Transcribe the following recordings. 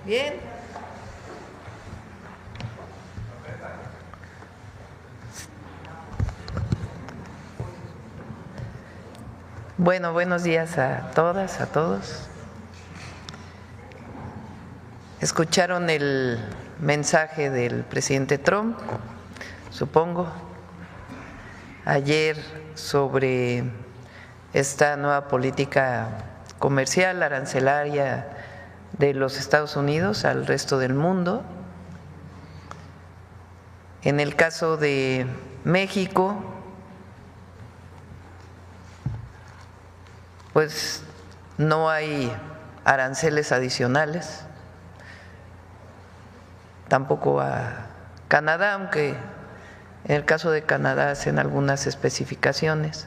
Bien. Bueno, buenos días a todas, a todos. Escucharon el mensaje del presidente Trump, supongo, ayer sobre esta nueva política comercial, arancelaria de los Estados Unidos al resto del mundo. En el caso de México, pues no hay aranceles adicionales, tampoco a Canadá, aunque en el caso de Canadá hacen algunas especificaciones.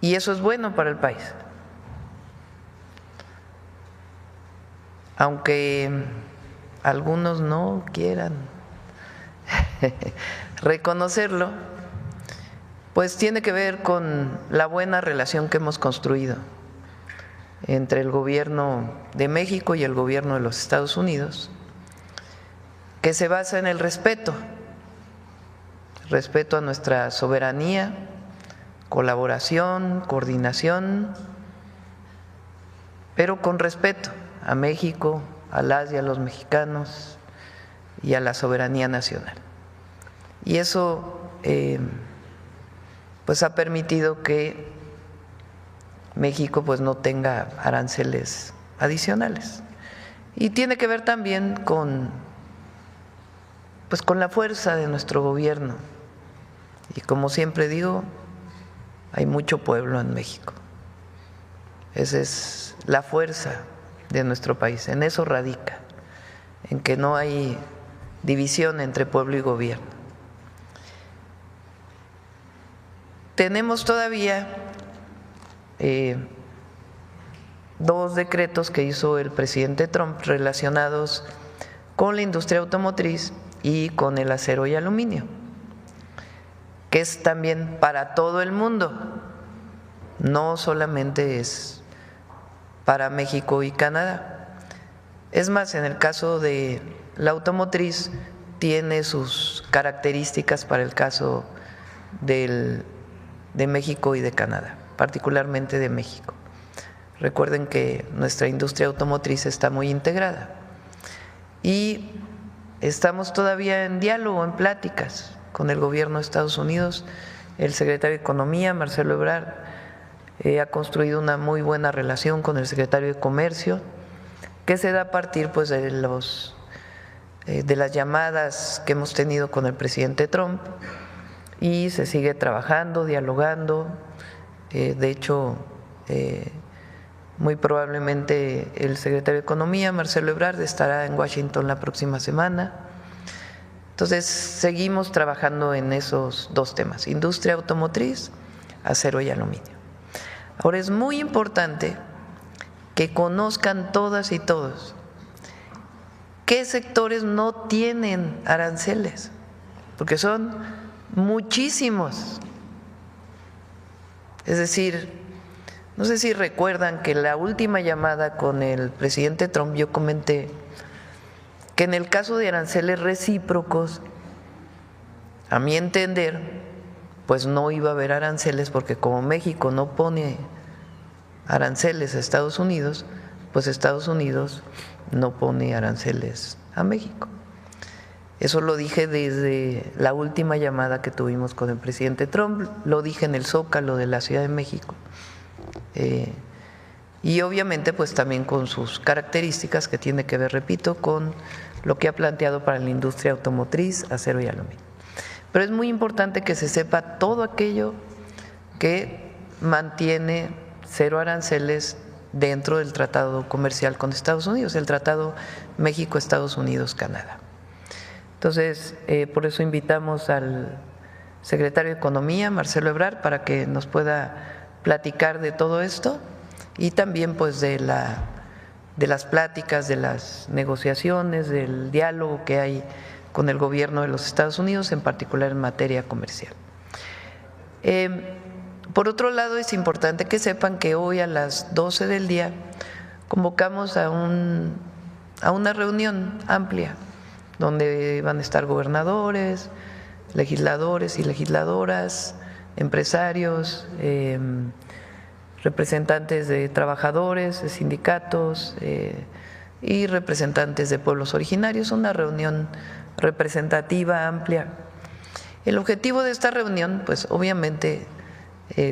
Y eso es bueno para el país. Aunque algunos no quieran reconocerlo, pues tiene que ver con la buena relación que hemos construido entre el gobierno de México y el gobierno de los Estados Unidos, que se basa en el respeto a nuestra soberanía, colaboración, coordinación, pero con respeto a México, a las y a los mexicanos y a la soberanía nacional. Y eso pues ha permitido que México pues no tenga aranceles adicionales. Y tiene que ver también con la fuerza de nuestro gobierno. Y como siempre digo, hay mucho pueblo en México. Esa es la fuerza de nuestro país, en eso radica, en que no hay división entre pueblo y gobierno. Tenemos todavía dos decretos que hizo el presidente Trump relacionados con la industria automotriz y con el acero y aluminio, que es también para todo el mundo, no solamente es para México y Canadá. Es más, en el caso de la automotriz tiene sus características para el caso de México y de Canadá, particularmente de México. Recuerden que nuestra industria automotriz está muy integrada y estamos todavía en diálogo, en pláticas con el gobierno de Estados Unidos. El secretario de Economía, Marcelo Ebrard, ha construido una muy buena relación con el secretario de Comercio, que se da a partir pues de las llamadas que hemos tenido con el presidente Trump, y se sigue trabajando, dialogando. De hecho, muy probablemente el secretario de Economía, Marcelo Ebrard, estará en Washington la próxima semana. Entonces, seguimos trabajando en esos dos temas: industria automotriz, acero y aluminio. Ahora, es muy importante que conozcan todas y todos qué sectores no tienen aranceles, porque son muchísimos. Es decir, no sé si recuerdan que la última llamada con el presidente Trump yo comenté que en el caso de aranceles recíprocos, a mi entender, pues no iba a haber aranceles, porque como México no pone aranceles a Estados Unidos, pues Estados Unidos no pone aranceles a México. Eso lo dije desde la última llamada que tuvimos con el presidente Trump, lo dije en el Zócalo de la Ciudad de México. Y obviamente pues también con sus características que tiene que ver, repito, con lo que ha planteado para la industria automotriz, acero y aluminio. Pero es muy importante que se sepa todo aquello que mantiene cero aranceles dentro del tratado comercial con Estados Unidos, el tratado México-Estados Unidos-Canadá. Entonces, por eso invitamos al secretario de Economía, Marcelo Ebrard, para que nos pueda platicar de todo esto y también pues de las pláticas, de las negociaciones, del diálogo que hay con el gobierno de los Estados Unidos, en particular en materia comercial. Por otro lado, es importante que sepan que hoy a las 12 del día convocamos a una reunión amplia donde van a estar gobernadores, legisladores y legisladoras, empresarios, representantes de trabajadores, de sindicatos y representantes de pueblos originarios, una reunión representativa, amplia. El objetivo de esta reunión, pues obviamente,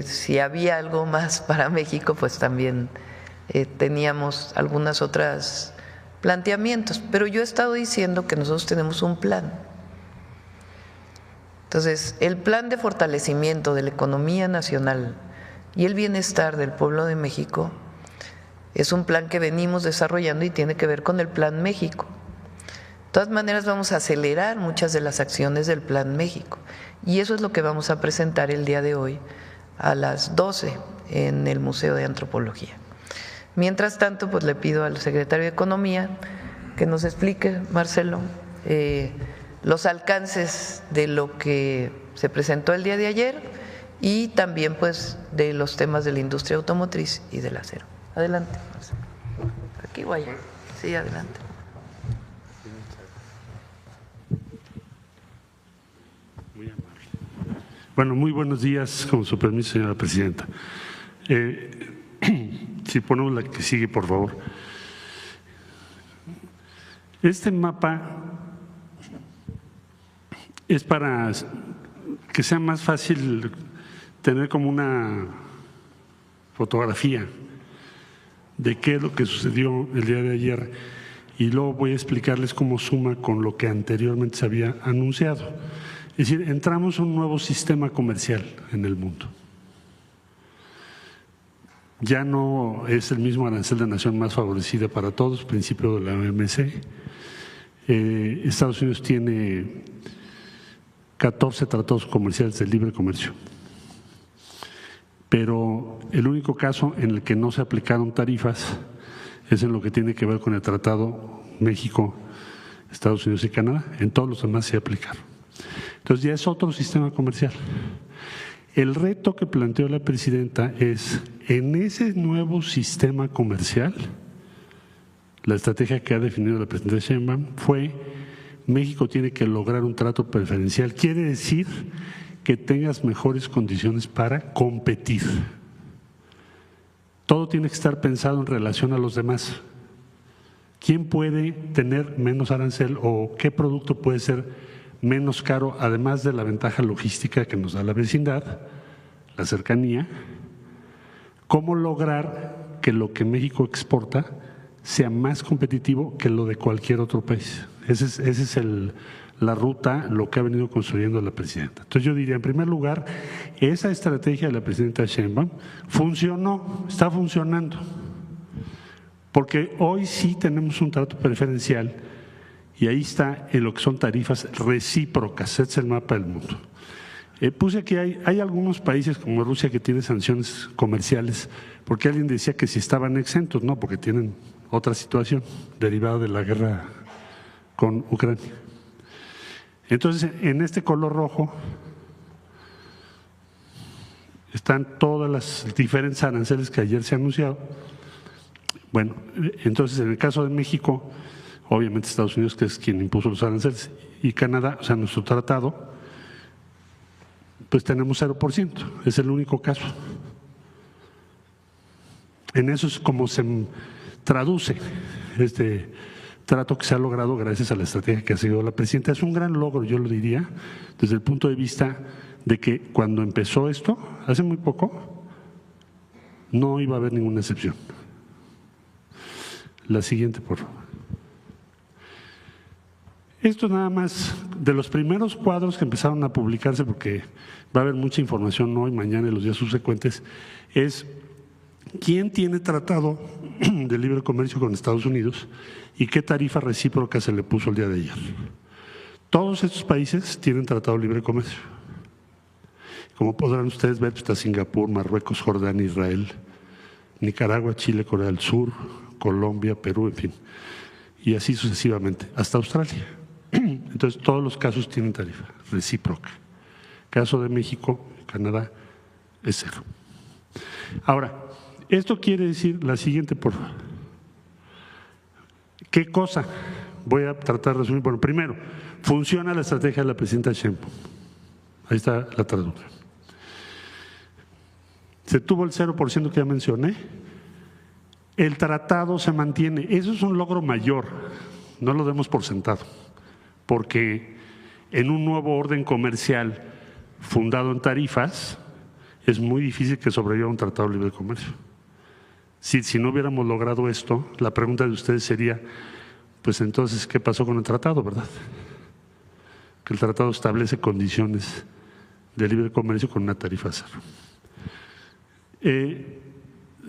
si había algo más para México, pues también teníamos algunas otras planteamientos, pero yo he estado diciendo que nosotros tenemos un plan. Entonces, el plan de fortalecimiento de la economía nacional y el bienestar del pueblo de México es un plan que venimos desarrollando y tiene que ver con el Plan México. De todas maneras, vamos a acelerar muchas de las acciones del Plan México y eso es lo que vamos a presentar el día de hoy a las 12 en el Museo de Antropología. Mientras tanto, pues le pido al secretario de Economía que nos explique, Marcelo, los alcances de lo que se presentó el día de ayer y también pues de los temas de la industria automotriz y del acero. Adelante, Marcelo. Aquí o allá. Sí, adelante. Muy amable. Bueno, muy buenos días, con su permiso, señora presidenta. Si ponemos la que sigue, por favor. Este mapa es para que sea más fácil tener como una fotografía de qué es lo que sucedió el día de ayer y luego voy a explicarles cómo suma con lo que anteriormente se había anunciado. Es decir, entramos a un nuevo sistema comercial en el mundo. Ya no es el mismo arancel de nación más favorecida para todos, principio de la OMC. Estados Unidos tiene 14 tratados comerciales de libre comercio, pero el único caso en el que no se aplicaron tarifas es en lo que tiene que ver con el Tratado México, Estados Unidos y Canadá. En todos los demás se aplicaron. Entonces ya es otro sistema comercial. El reto que planteó la presidenta es, en ese nuevo sistema comercial, la estrategia que ha definido la presidenta Sheinbaum fue: México tiene que lograr un trato preferencial. Quiere decir que tengas mejores condiciones para competir. Todo tiene que estar pensado en relación a los demás. ¿Quién puede tener menos arancel o qué producto puede ser menos caro, además de la ventaja logística que nos da la vecindad, la cercanía? ¿Cómo lograr que lo que México exporta sea más competitivo que lo de cualquier otro país? Esa es la ruta, lo que ha venido construyendo la presidenta. Entonces yo diría, en primer lugar, esa estrategia de la presidenta Sheinbaum funcionó, está funcionando, porque hoy sí tenemos un trato preferencial y ahí está en lo que son tarifas recíprocas. Este es el mapa del mundo. Puse aquí, hay algunos países como Rusia que tienen sanciones comerciales, porque alguien decía que si estaban exentos, no, porque tienen otra situación derivada de la guerra con Ucrania. Entonces, en este color rojo están todas las diferentes aranceles que ayer se han anunciado. Bueno, entonces en el caso de México, obviamente Estados Unidos, que es quien impuso los aranceles, y Canadá, o sea, nuestro tratado, pues tenemos 0%, es el único caso. En eso es como se traduce este trato que se ha logrado gracias a la estrategia que ha seguido la presidenta. Es un gran logro, yo lo diría, desde el punto de vista de que cuando empezó esto, hace muy poco, no iba a haber ninguna excepción. La siguiente, por favor. Esto nada más de los primeros cuadros que empezaron a publicarse, porque va a haber mucha información hoy, mañana y los días subsecuentes, es quién tiene tratado de libre comercio con Estados Unidos y qué tarifa recíproca se le puso el día de ayer. Todos estos países tienen tratado de libre comercio. Como podrán ustedes ver, está Singapur, Marruecos, Jordania, Israel, Nicaragua, Chile, Corea del Sur, Colombia, Perú, en fin, y así sucesivamente, hasta Australia. Entonces, todos los casos tienen tarifa recíproca. Caso de México, Canadá, es 0. Ahora, esto quiere decir la siguiente, por favor. ¿Qué cosa? Voy a tratar de resumir. Bueno, primero, funciona la estrategia de la presidenta Sheinbaum. Ahí está la traducción. Se tuvo el 0% que ya mencioné. El tratado se mantiene. Eso es un logro mayor. No lo demos por sentado. Porque en un nuevo orden comercial fundado en tarifas, es muy difícil que sobreviva un tratado de libre comercio. Si no hubiéramos logrado esto, la pregunta de ustedes sería, pues entonces, ¿qué pasó con el tratado, verdad? Que el tratado establece condiciones de libre comercio con una tarifa cero.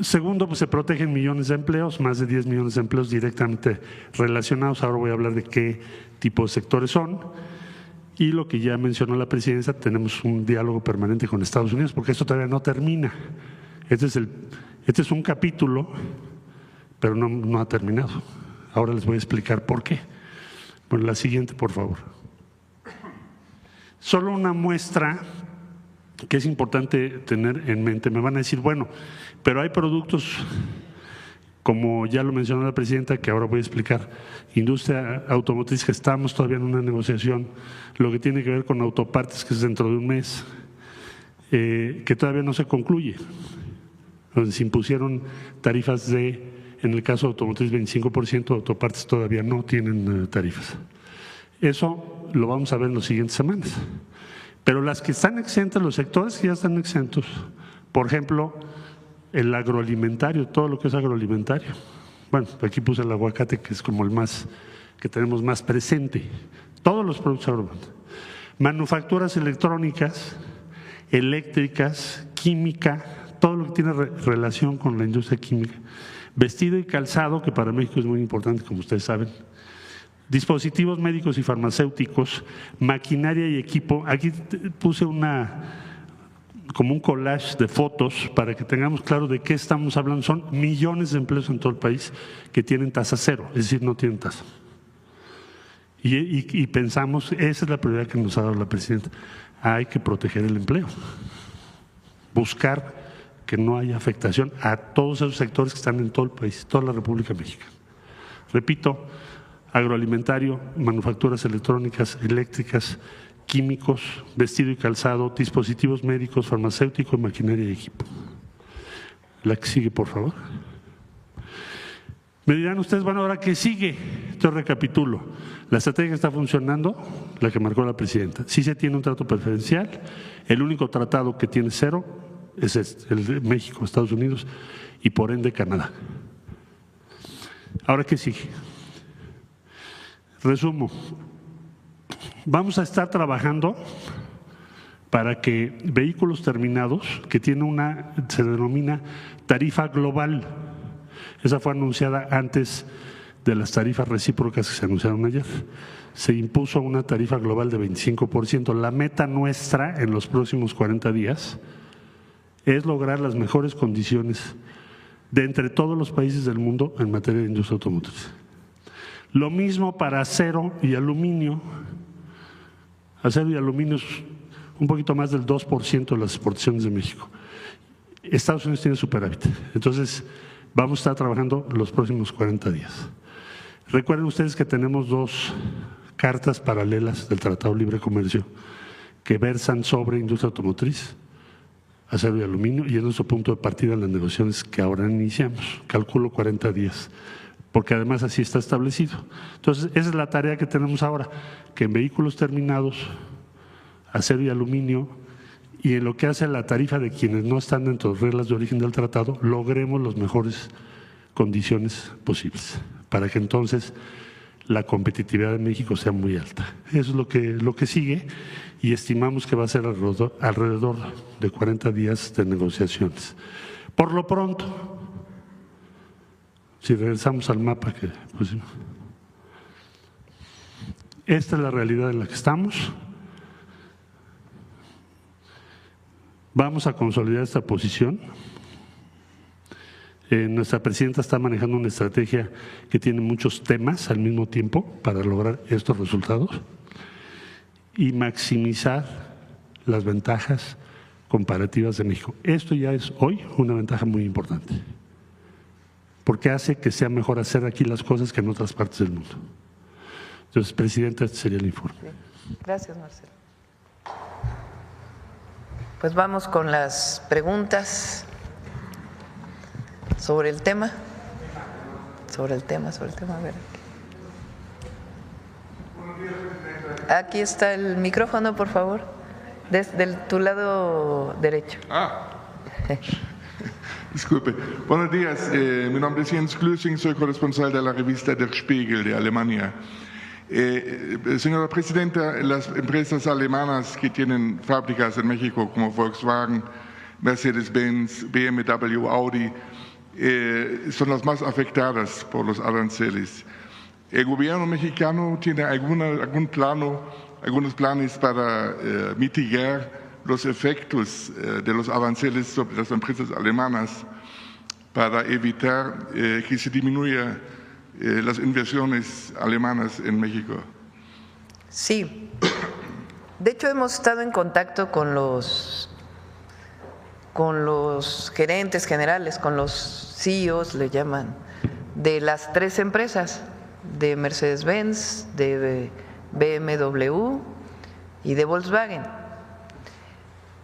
Segundo, pues se protegen millones de empleos, más de 10 millones de empleos directamente relacionados. Ahora voy a hablar de qué tipo de sectores son. Y lo que ya mencionó la presidencia, tenemos un diálogo permanente con Estados Unidos, porque esto todavía no termina. Este es un capítulo, pero no ha terminado. Ahora les voy a explicar por qué. Bueno, la siguiente, por favor. Solo una muestra que es importante tener en mente. Me van a decir, bueno, pero hay productos, como ya lo mencionó la presidenta, que ahora voy a explicar, industria automotriz, que estamos todavía en una negociación, lo que tiene que ver con autopartes, que es dentro de un mes, que todavía no se concluye, donde se impusieron tarifas en el caso de automotriz 25%, autopartes todavía no tienen tarifas. Eso lo vamos a ver en las siguientes semanas. Pero las que están exentas, los sectores que ya están exentos, por ejemplo, el agroalimentario, todo lo que es agroalimentario. Bueno, aquí puse el aguacate, que es como el más que tenemos más presente. Todos los productos agroalimentarios. Manufacturas electrónicas, eléctricas, química, todo lo que tiene relación con la industria química. Vestido y calzado, que para México es muy importante, como ustedes saben. Dispositivos médicos y farmacéuticos, maquinaria y equipo. Aquí puse como un collage de fotos para que tengamos claro de qué estamos hablando. Son millones de empleos en todo el país que tienen tasa cero, es decir, no tienen tasa. Y pensamos, esa es la prioridad que nos ha dado la presidenta. Hay que proteger el empleo, buscar que no haya afectación a todos esos sectores que están en todo el país, toda la República Mexicana. Repito, agroalimentario, manufacturas electrónicas, eléctricas, químicos, vestido y calzado, dispositivos médicos, farmacéuticos, maquinaria y equipo. La que sigue, por favor. Me dirán ustedes, bueno, ¿ahora qué sigue? Entonces recapitulo. La estrategia está funcionando, la que marcó la presidenta. Sí se tiene un trato preferencial. El único tratado que tiene cero es el de México, Estados Unidos y por ende Canadá. ¿Ahora qué sigue? Resumo. Vamos a estar trabajando para que vehículos terminados, que tiene se denomina tarifa global, esa fue anunciada antes de las tarifas recíprocas que se anunciaron ayer, se impuso una tarifa global de 25%. La meta nuestra en los próximos 40 días es lograr las mejores condiciones de entre todos los países del mundo en materia de industria automotriz. Lo mismo para acero y aluminio. Acero y aluminio es un poquito más del 2% de las exportaciones de México. Estados Unidos tiene superávit. Entonces, vamos a estar trabajando los próximos 40 días. Recuerden ustedes que tenemos dos cartas paralelas del Tratado de Libre Comercio que versan sobre industria automotriz, acero y aluminio, y es nuestro punto de partida en las negociaciones que ahora iniciamos. Calculo 40 días. Porque además así está establecido. Entonces, esa es la tarea que tenemos ahora, que en vehículos terminados, acero y aluminio, y en lo que hace a la tarifa de quienes no están dentro de las reglas de origen del tratado, logremos las mejores condiciones posibles, para que entonces la competitividad de México sea muy alta. Eso es lo que sigue, y estimamos que va a ser alrededor de 40 días de negociaciones. Por lo pronto, si regresamos al mapa que pusimos, esta es la realidad en la que estamos. Vamos a consolidar esta posición. Nuestra presidenta está manejando una estrategia que tiene muchos temas al mismo tiempo para lograr estos resultados y maximizar las ventajas comparativas de México. Esto ya es hoy una ventaja muy importante. porque hace que sea mejor hacer aquí las cosas que en otras partes del mundo. Entonces, Presidenta, este sería el informe. Sí. Gracias, Marcelo. Pues vamos con las preguntas sobre el tema. Sobre el tema, a ver. Aquí está el micrófono, por favor, desde tu lado derecho. Disculpe. Buenos días, mi nombre es Jens Glüssing, soy corresponsal de la revista Der Spiegel de Alemania. Señora Presidenta, las empresas alemanas que tienen fábricas en México como Volkswagen, Mercedes-Benz, BMW, Audi, son las más afectadas por los aranceles. ¿El gobierno mexicano tiene algunos planes para mitigar los efectos de los aranceles sobre las empresas alemanas para evitar que se disminuya las inversiones alemanas en México? Sí. De hecho, hemos estado en contacto con los gerentes generales, con los CEOs, le llaman, de las tres empresas, de Mercedes-Benz, de BMW y de Volkswagen.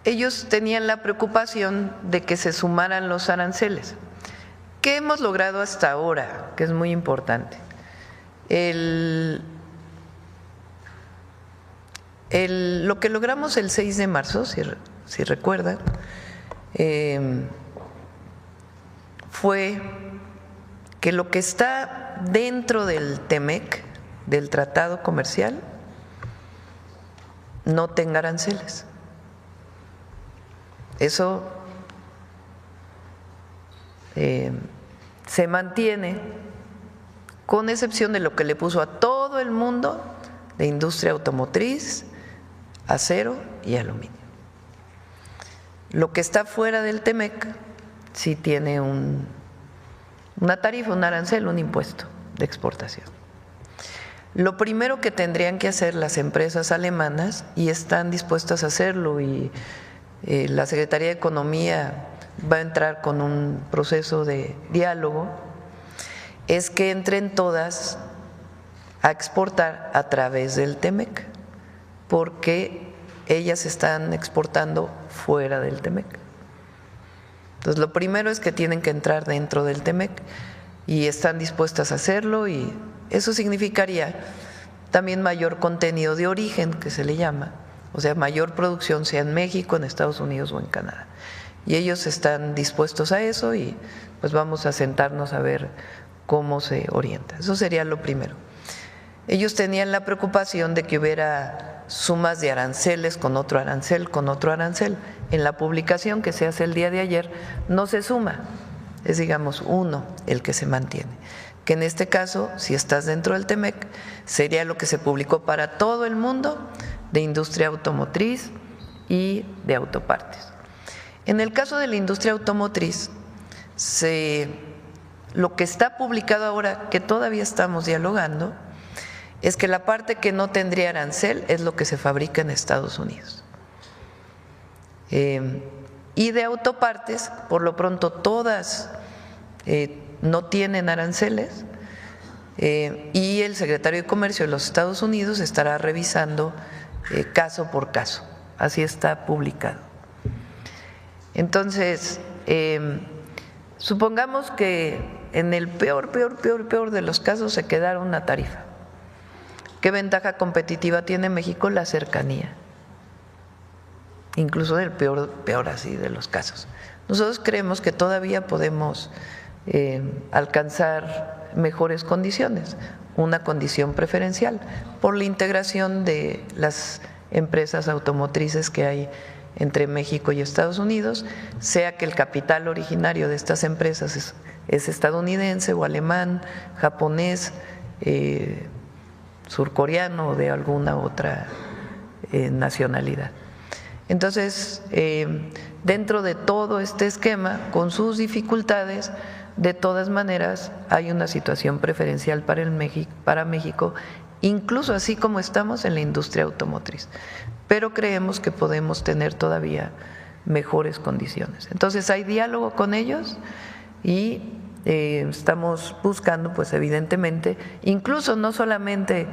Ellos tenían la preocupación de que se sumaran los aranceles. ¿Qué hemos logrado hasta ahora? Que es muy importante. Lo que logramos el 6 de marzo, si recuerdan, fue que lo que está dentro del TEMEC, del tratado comercial, no tenga aranceles. Eso se mantiene, con excepción de lo que le puso a todo el mundo de industria automotriz, acero y aluminio. Lo que está fuera del TEMEC sí tiene una tarifa, un arancel, un impuesto de exportación. Lo primero que tendrían que hacer las empresas alemanas, y están dispuestas a hacerlo, y la Secretaría de Economía va a entrar con un proceso de diálogo, es que entren todas a exportar a través del TEMEC, porque ellas están exportando fuera del TEMEC. Entonces, lo primero es que tienen que entrar dentro del TEMEC y están dispuestas a hacerlo, y eso significaría también mayor contenido de origen, que se le llama, o sea, mayor producción, sea en México, en Estados Unidos o en Canadá. Y ellos están dispuestos a eso, y pues vamos a sentarnos a ver cómo se orienta. Eso sería lo primero. Ellos tenían la preocupación de que hubiera sumas de aranceles con otro arancel, con otro arancel. En la publicación que se hace el día de ayer no se suma, es digamos uno el que se mantiene, que en este caso, si estás dentro del TEMEC, sería lo que se publicó para todo el mundo de industria automotriz y de autopartes. En el caso de la industria automotriz, lo que está publicado ahora, que todavía estamos dialogando, es que la parte que no tendría arancel es lo que se fabrica en Estados Unidos. Y de autopartes, por lo pronto todas no tienen aranceles, y el secretario de Comercio de los Estados Unidos estará revisando caso por caso, así está publicado. Entonces, supongamos que en el peor de los casos se quedara una tarifa. ¿Qué ventaja competitiva tiene México? La cercanía, incluso del peor así de los casos. Nosotros creemos que todavía podemos alcanzar mejores condiciones, una condición preferencial por la integración de las empresas automotrices que hay entre México y Estados Unidos, sea que el capital originario de estas empresas es estadounidense o alemán, japonés, surcoreano o de alguna otra nacionalidad. Entonces, dentro de todo este esquema, con sus dificultades, de todas maneras hay una situación preferencial para México, incluso así como estamos en la industria automotriz, pero creemos que podemos tener todavía mejores condiciones. Entonces hay diálogo con ellos y estamos buscando, pues evidentemente, incluso no solamente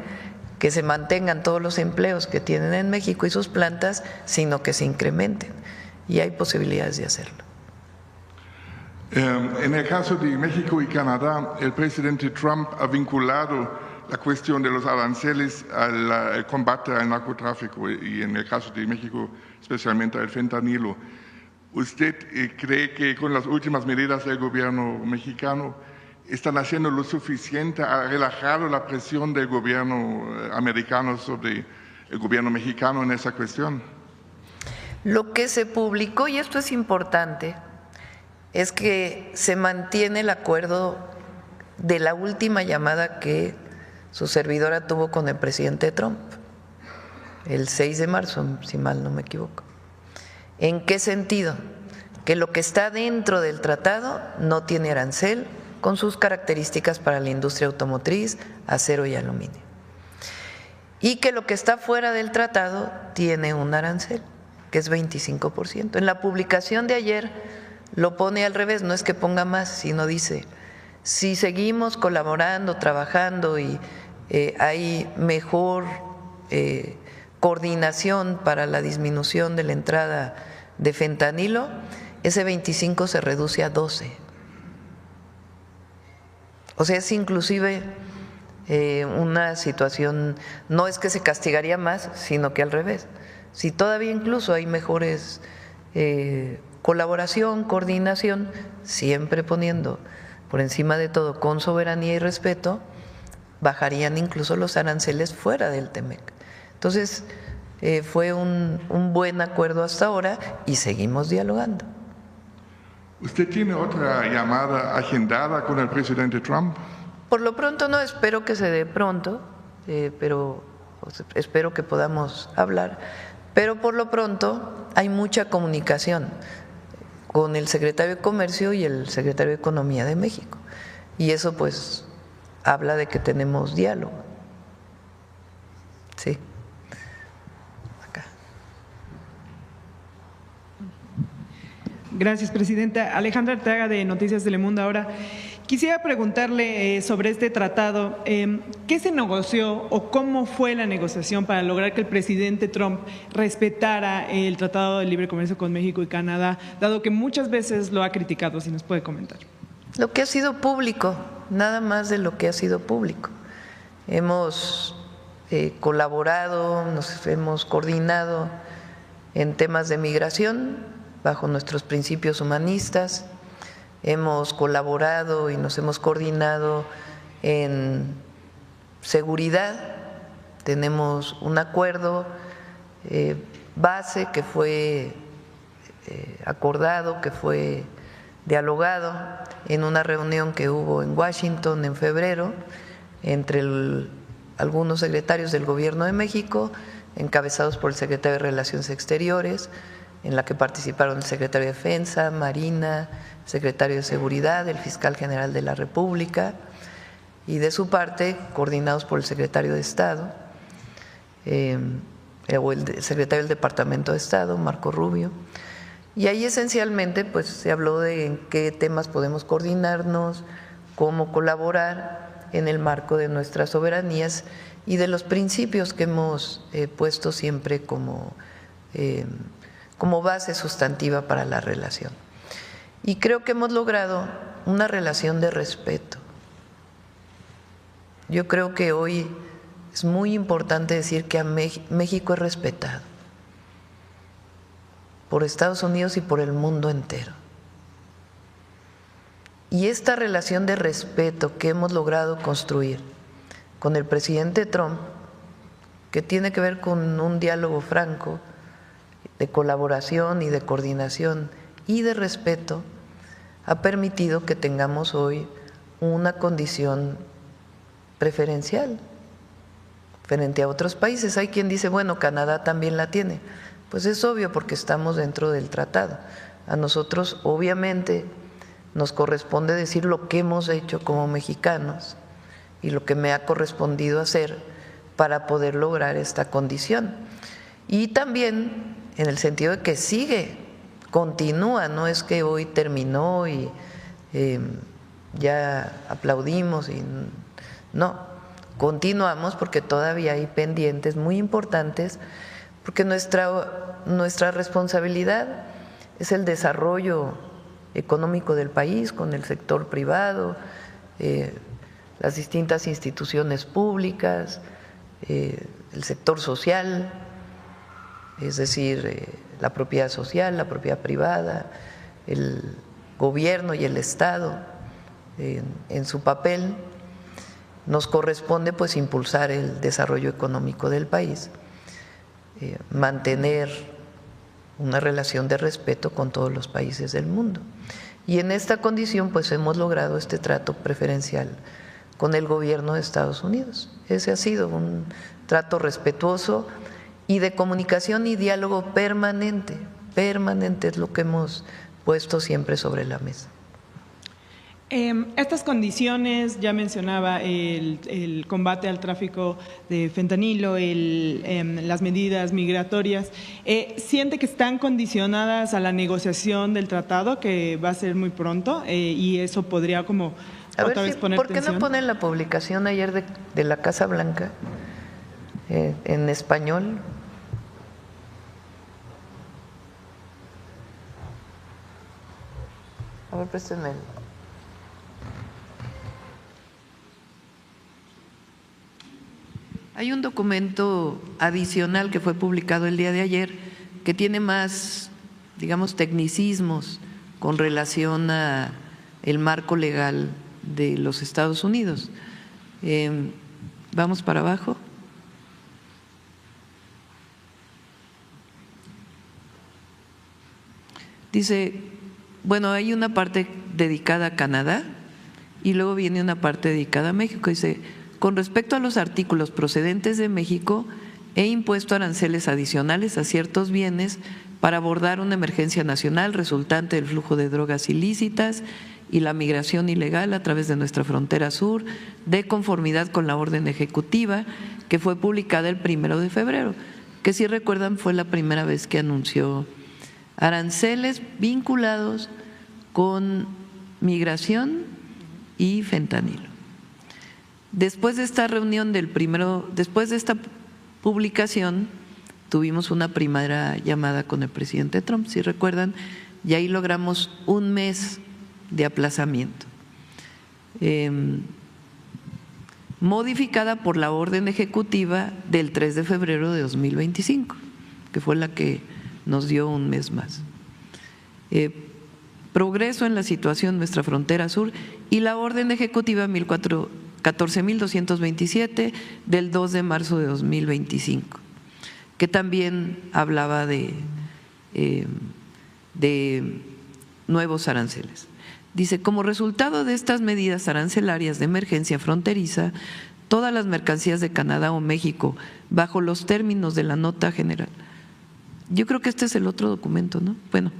que se mantengan todos los empleos que tienen en México y sus plantas, sino que se incrementen, y hay posibilidades de hacerlo. En el caso de México y Canadá, el presidente Trump ha vinculado la cuestión de los aranceles al combate al narcotráfico y en el caso de México especialmente al fentanilo. ¿Usted cree que con las últimas medidas del gobierno mexicano están haciendo lo suficiente, ha relajado la presión del gobierno americano sobre el gobierno mexicano en esa cuestión? Lo que se publicó, y esto es importante, es que se mantiene el acuerdo de la última llamada que su servidora tuvo con el presidente Trump, el 6 de marzo, si mal no me equivoco. ¿En qué sentido? Que lo que está dentro del tratado no tiene arancel, con sus características para la industria automotriz, acero y aluminio. Y que lo que está fuera del tratado tiene un arancel, que es 25%. En la publicación de ayer lo pone al revés, no es que ponga más, sino dice, si seguimos colaborando, trabajando y hay mejor coordinación para la disminución de la entrada de fentanilo, ese 25 se reduce a 12. O sea, es inclusive una situación, no es que se castigaría más, sino que al revés. Si todavía incluso hay mejores colaboración, coordinación, siempre poniendo por encima de todo con soberanía y respeto, bajarían incluso los aranceles fuera del TEMEC. Entonces, fue un buen acuerdo hasta ahora y seguimos dialogando. ¿Usted tiene otra llamada agendada con el presidente Trump? Por lo pronto no, espero que se dé pronto, pero espero que podamos hablar. Pero por lo pronto hay mucha comunicación con el secretario de Comercio y el secretario de Economía de México. Y eso pues habla de que tenemos diálogo. Sí. Acá. Gracias, presidenta. Alejandra Arteaga, de Noticias Telemundo. Ahora, quisiera preguntarle sobre este tratado. ¿Qué se negoció o cómo fue la negociación para lograr que el presidente Trump respetara el Tratado de Libre Comercio con México y Canadá, dado que muchas veces lo ha criticado? Si nos puede comentar. Lo que ha sido público, nada más de lo que ha sido público. Hemos colaborado, nos hemos coordinado en temas de migración bajo nuestros principios humanistas. Hemos colaborado y nos hemos coordinado en seguridad. Tenemos un acuerdo base que fue acordado, que fue dialogado en una reunión que hubo en Washington en febrero entre algunos secretarios del Gobierno de México, encabezados por el secretario de Relaciones Exteriores, en la que participaron el secretario de Defensa, Marina, secretario de Seguridad, el fiscal general de la República, y de su parte, coordinados por el secretario de Estado, o el secretario del Departamento de Estado, Marco Rubio. Y ahí esencialmente pues se habló de en qué temas podemos coordinarnos, cómo colaborar en el marco de nuestras soberanías y de los principios que hemos puesto siempre como base sustantiva para la relación. Y creo que hemos logrado una relación de respeto. Yo creo que hoy es muy importante decir que a México es respetado por Estados Unidos y por el mundo entero. Y esta relación de respeto que hemos logrado construir con el presidente Trump, que tiene que ver con un diálogo franco, de colaboración y de coordinación y de respeto, ha permitido que tengamos hoy una condición preferencial frente a otros países. Hay quien dice, bueno, Canadá también la tiene. Pues es obvio porque estamos dentro del tratado. A nosotros obviamente nos corresponde decir lo que hemos hecho como mexicanos y lo que me ha correspondido hacer para poder lograr esta condición. Y también en el sentido de que sigue, continúa, no es que hoy terminó y ya aplaudimos y no, continuamos porque todavía hay pendientes muy importantes, porque nuestra responsabilidad es el desarrollo económico del país con el sector privado, las distintas instituciones públicas, el sector social, es decir, la propiedad social, la propiedad privada, el gobierno y el Estado en su papel. Nos corresponde pues impulsar el desarrollo económico del país, mantener una relación de respeto con todos los países del mundo. Y en esta condición pues hemos logrado este trato preferencial con el gobierno de Estados Unidos. Ese ha sido un trato respetuoso y de comunicación y diálogo permanente. Permanente es lo que hemos puesto siempre sobre la mesa. Estas condiciones, ya mencionaba el combate al tráfico de fentanilo, las medidas migratorias, ¿siente que están condicionadas a la negociación del tratado que va a ser muy pronto y eso podría como otra vez poner ¿por qué tensión? no ponen la publicación ayer de la Casa Blanca en español? A ver, préstenme. Hay un documento adicional que fue publicado el día de ayer que tiene más, digamos, tecnicismos con relación a el marco legal de los Estados Unidos. Vamos para abajo. Dice, bueno, hay una parte dedicada a Canadá y luego viene una parte dedicada a México. Dice, con respecto a los artículos procedentes de México, he impuesto aranceles adicionales a ciertos bienes para abordar una emergencia nacional resultante del flujo de drogas ilícitas y la migración ilegal a través de nuestra frontera sur, de conformidad con la orden ejecutiva que fue publicada el 1 de febrero, que si recuerdan fue la primera vez que anunció aranceles vinculados con migración y fentanilo. Después de esta reunión después de esta publicación, tuvimos una primera llamada con el presidente Trump, si recuerdan, y ahí logramos un mes de aplazamiento, modificada por la orden ejecutiva del 3 de febrero de 2025, que fue la que nos dio un mes más. Progreso en la situación en nuestra frontera sur y la orden ejecutiva 14.227 del 2 de marzo de 2025, que también hablaba de nuevos aranceles. Dice, como resultado de estas medidas arancelarias de emergencia fronteriza, todas las mercancías de Canadá o México, bajo los términos de la nota general. Yo creo que este es el otro documento, ¿no? Bueno,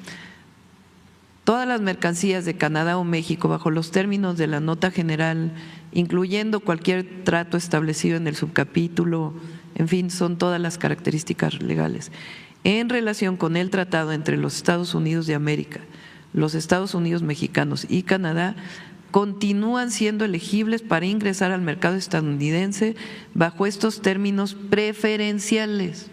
todas las mercancías de Canadá o México, bajo los términos de la nota general, incluyendo cualquier trato establecido en el subcapítulo, en fin, son todas las características legales, en relación con el tratado entre los Estados Unidos de América, los Estados Unidos mexicanos y Canadá, continúan siendo elegibles para ingresar al mercado estadounidense bajo estos términos preferenciales.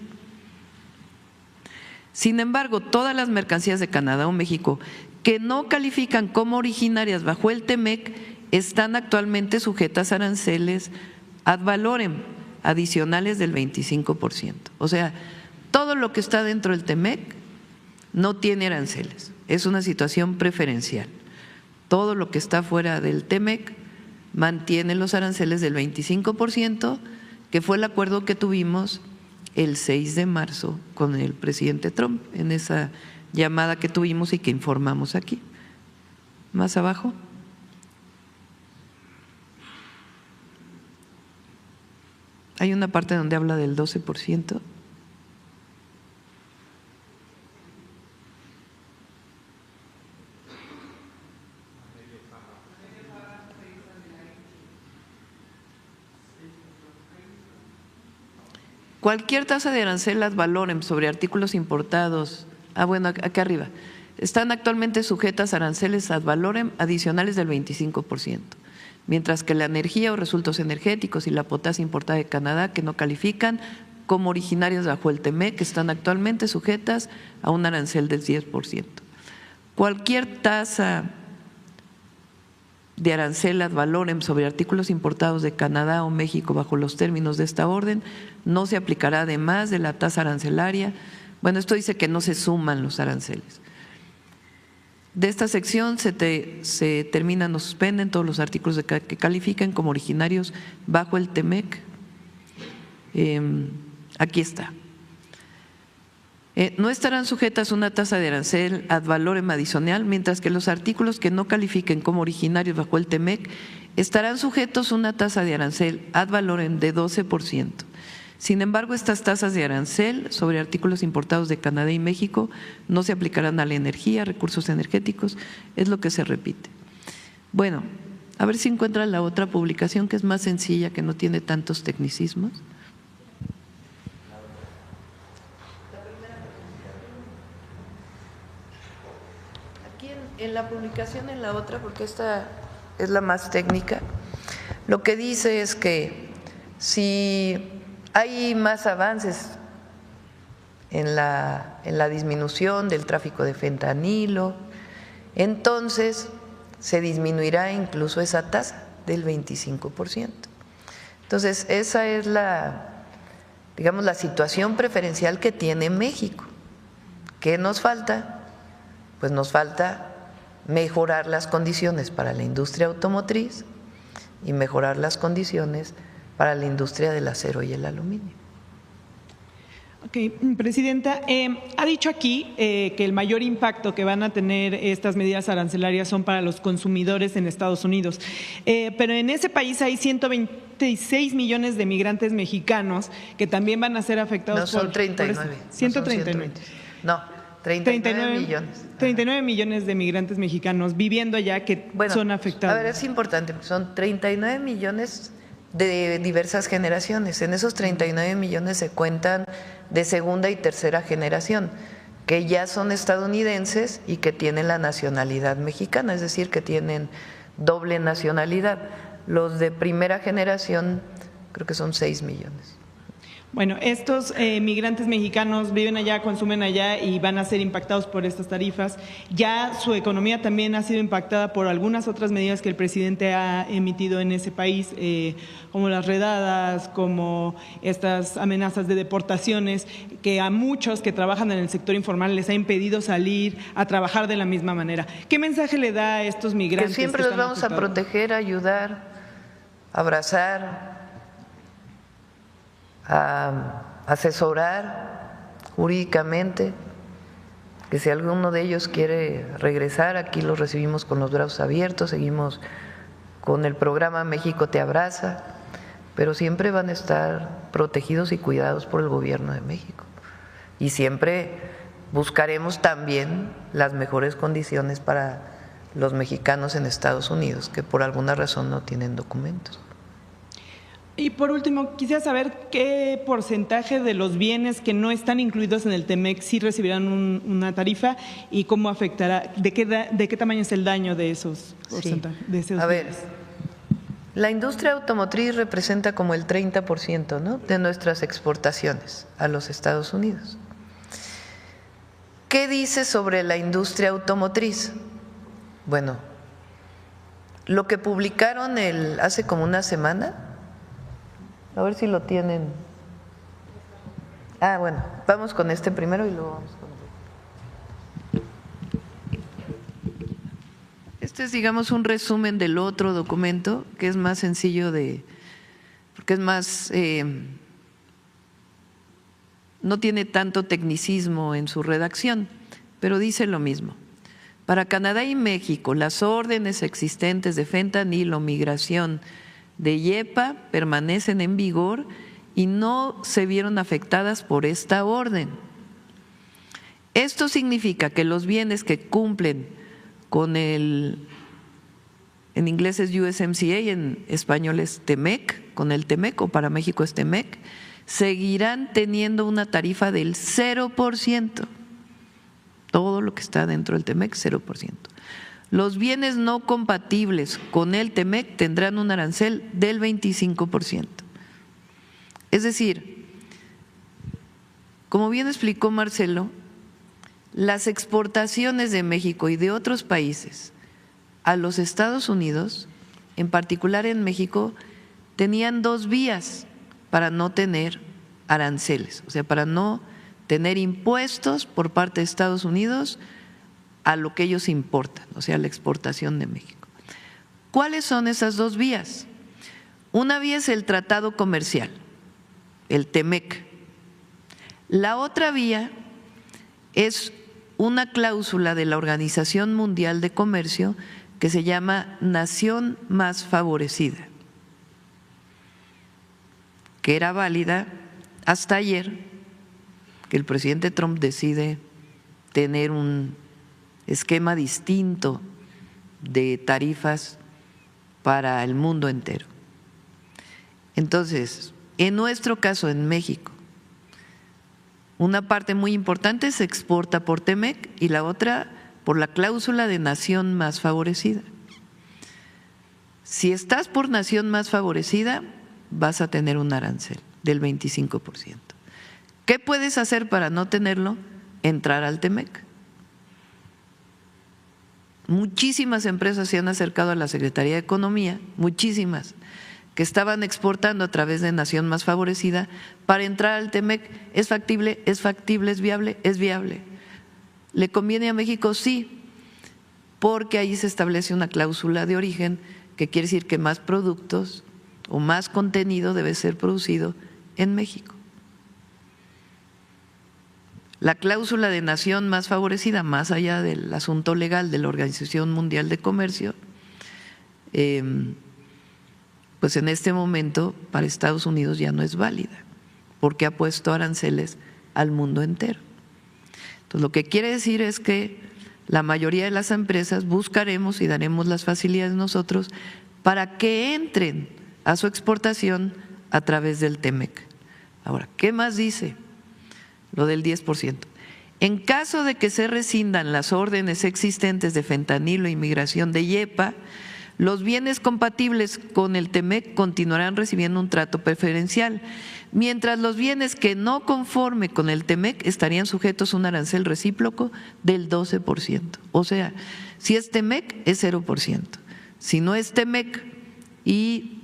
Sin embargo, todas las mercancías de Canadá o México que no califican como originarias bajo el TEMEC están actualmente sujetas a aranceles ad valorem adicionales del 25%. O sea, todo lo que está dentro del TEMEC no tiene aranceles, es una situación preferencial. Todo lo que está fuera del TEMEC mantiene los aranceles del 25%, que fue el acuerdo que tuvimos el 6 de marzo con el presidente Trump en esa llamada que tuvimos y que informamos aquí. Más abajo. Hay una parte donde habla del 12%. Cualquier tasa de arancel ad valorem sobre artículos importados, bueno, acá arriba, están actualmente sujetas a aranceles ad valorem adicionales del 25%, mientras que la energía o resultados energéticos y la potasa importada de Canadá, que no califican como originarias bajo el TEMEC, están actualmente sujetas a un arancel del 10%. Cualquier tasa de arancel ad valorem sobre artículos importados de Canadá o México bajo los términos de esta orden no se aplicará además de la tasa arancelaria. Bueno, esto dice que no se suman los aranceles. De esta sección se terminan o suspenden todos los artículos que califiquen como originarios bajo el TEMEC. Aquí está. No estarán sujetas a una tasa de arancel ad valorem adicional, mientras que los artículos que no califiquen como originarios bajo el TEMEC estarán sujetos a una tasa de arancel ad valorem de 12%. Sin embargo, estas tasas de arancel sobre artículos importados de Canadá y México no se aplicarán a la energía, recursos energéticos, es lo que se repite. Bueno, a ver si encuentran la otra publicación que es más sencilla, que no tiene tantos tecnicismos. Aquí en la publicación, en la otra, porque esta es la más técnica, lo que dice es que si hay más avances en la disminución del tráfico de fentanilo, entonces se disminuirá incluso esa tasa del 25%. Entonces, esa es digamos, la situación preferencial que tiene México. ¿Qué nos falta? Pues nos falta mejorar las condiciones para la industria automotriz y mejorar las condiciones para la industria del acero y el aluminio. Ok, Presidenta, ha dicho aquí que el mayor impacto que van a tener estas medidas arancelarias son para los consumidores en Estados Unidos, pero en ese país hay 126 millones de migrantes mexicanos que también van a ser afectados. No, son 39. 139. No, 39 millones. 39 millones de migrantes mexicanos viviendo allá que son afectados. A ver, es importante, son 39 millones de diversas generaciones. En esos 39 millones se cuentan de segunda y tercera generación, que ya son estadounidenses y que tienen la nacionalidad mexicana, es decir, que tienen doble nacionalidad. Los de primera generación creo que son 6 millones. Bueno, estos migrantes mexicanos viven allá, consumen allá y van a ser impactados por estas tarifas. Ya su economía también ha sido impactada por algunas otras medidas que el presidente ha emitido en ese país, como las redadas, como estas amenazas de deportaciones, que a muchos que trabajan en el sector informal les ha impedido salir a trabajar de la misma manera. ¿Qué mensaje le da a estos migrantes? Que siempre los vamos a proteger, ayudar, abrazar, a asesorar jurídicamente, que si alguno de ellos quiere regresar, aquí los recibimos con los brazos abiertos, seguimos con el programa México te abraza, pero siempre van a estar protegidos y cuidados por el gobierno de México. Y siempre buscaremos también las mejores condiciones para los mexicanos en Estados Unidos, que por alguna razón no tienen documentos. Y por último, quisiera saber qué porcentaje de los bienes que no están incluidos en el TEMEC sí recibirán una tarifa y cómo afectará, de qué tamaño es el daño de esos porcentajes. Sí. A ver, la industria automotriz representa como el 30%, ¿no?, de nuestras exportaciones a los Estados Unidos. ¿Qué dice sobre la industria automotriz? Bueno, lo que publicaron hace como una semana. A ver si lo tienen. Bueno, vamos con este primero y luego vamos con este es, digamos, un resumen del otro documento, que es más sencillo porque es más, no tiene tanto tecnicismo en su redacción, pero dice lo mismo. Para Canadá y México, las órdenes existentes de fentanilo, migración de IEPA permanecen en vigor y no se vieron afectadas por esta orden. Esto significa que los bienes que cumplen con en inglés es USMCA, en español es TEMEC, con el TEMEC, o para México es TEMEC, seguirán teniendo una tarifa del 0%. Todo lo que está dentro del TEMEC, 0%. Los bienes no compatibles con el TEMEC tendrán un arancel del 25%. Es decir, como bien explicó Marcelo, las exportaciones de México y de otros países a los Estados Unidos, en particular en México, tenían dos vías para no tener aranceles, o sea, para no tener impuestos por parte de Estados Unidos a lo que ellos importan, o sea, la exportación de México. ¿Cuáles son esas dos vías? Una vía es el tratado comercial, el TEMEC. La otra vía es una cláusula de la Organización Mundial de Comercio que se llama Nación Más Favorecida, que era válida hasta ayer, que el presidente Trump decide tener un esquema distinto de tarifas para el mundo entero. Entonces, en nuestro caso, en México, una parte muy importante se exporta por TEMEC y la otra por la cláusula de nación más favorecida. Si estás por nación más favorecida, vas a tener un arancel del 25%. ¿Qué puedes hacer para no tenerlo? Entrar al TEMEC. Muchísimas empresas se han acercado a la Secretaría de Economía, muchísimas, que estaban exportando a través de nación más favorecida para entrar al TEMEC. ¿Es factible? ¿Es factible? ¿Es viable? Es viable. ¿Le conviene a México? Sí, porque ahí se establece una cláusula de origen que quiere decir que más productos o más contenido debe ser producido en México. La cláusula de nación más favorecida, más allá del asunto legal de la Organización Mundial de Comercio, pues en este momento para Estados Unidos ya no es válida, porque ha puesto aranceles al mundo entero. Entonces, lo que quiere decir es que la mayoría de las empresas buscaremos y daremos las facilidades nosotros para que entren a su exportación a través del TEMEC. Ahora, ¿qué más dice? Lo del 10%. En caso de que se rescindan las órdenes existentes de fentanilo e inmigración de IEPA, los bienes compatibles con el TEMEC continuarán recibiendo un trato preferencial, mientras los bienes que no conforme con el TEMEC estarían sujetos a un arancel recíproco del 12%. O sea, si es TEMEC es 0%. Si no es TEMEC y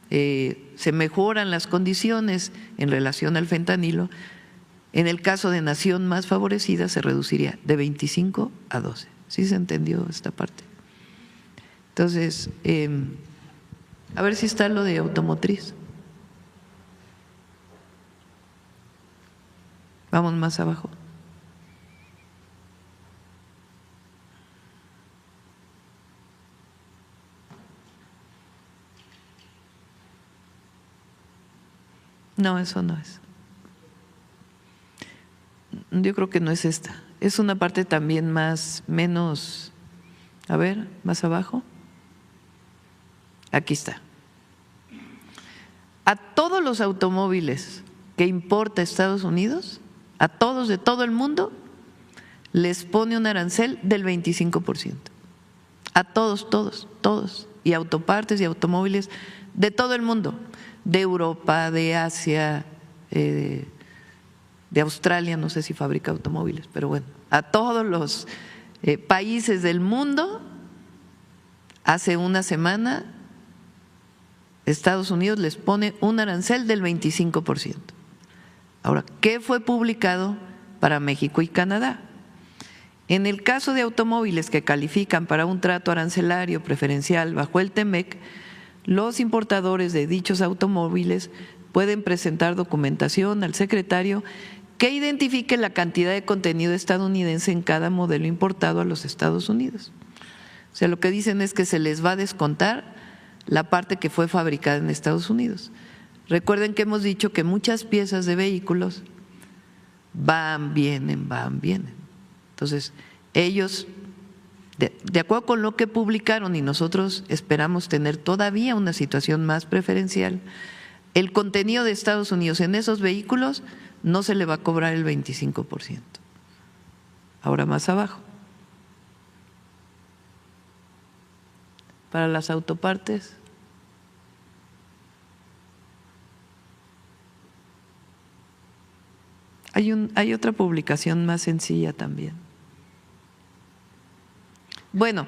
se mejoran las condiciones en relación al fentanilo, en el caso de nación más favorecida se reduciría de 25 a 12. ¿Sí se entendió esta parte? Entonces, a ver si está lo de automotriz. Vamos más abajo. No, eso no es. Yo creo que no es esta. Es una parte también menos, a ver, más abajo. Aquí está. A todos los automóviles que importa Estados Unidos, a todos de todo el mundo, les pone un arancel del 25%. A todos, todos, todos. Y autopartes y automóviles de todo el mundo, de Europa, de Asia, de Australia, no sé si fabrica automóviles, pero bueno, a todos los países del mundo. Hace una semana Estados Unidos les pone un arancel del 25%. Ahora, ¿qué fue publicado para México y Canadá? En el caso de automóviles que califican para un trato arancelario preferencial bajo el TEMEC, los importadores de dichos automóviles pueden presentar documentación al secretario que identifique la cantidad de contenido estadounidense en cada modelo importado a los Estados Unidos. O sea, lo que dicen es que se les va a descontar la parte que fue fabricada en Estados Unidos. Recuerden que hemos dicho que muchas piezas de vehículos van, vienen. Entonces, ellos, de acuerdo con lo que publicaron, y nosotros esperamos tener todavía una situación más preferencial, el contenido de Estados Unidos en esos vehículos no se le va a cobrar el 25%. ahora más abajo. Para las autopartes, hay otra publicación más sencilla también. Bueno,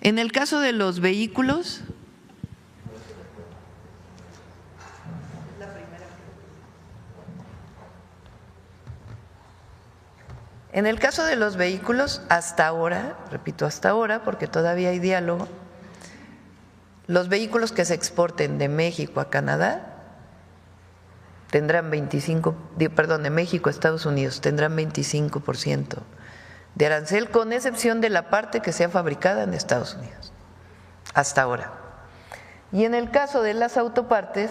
en el caso de los vehículos, hasta ahora, repito, hasta ahora, porque todavía hay diálogo, los vehículos que se exporten de México a Canadá tendrán de México a Estados Unidos tendrán 25% de arancel, con excepción de la parte que sea fabricada en Estados Unidos, hasta ahora. Y en el caso de las autopartes,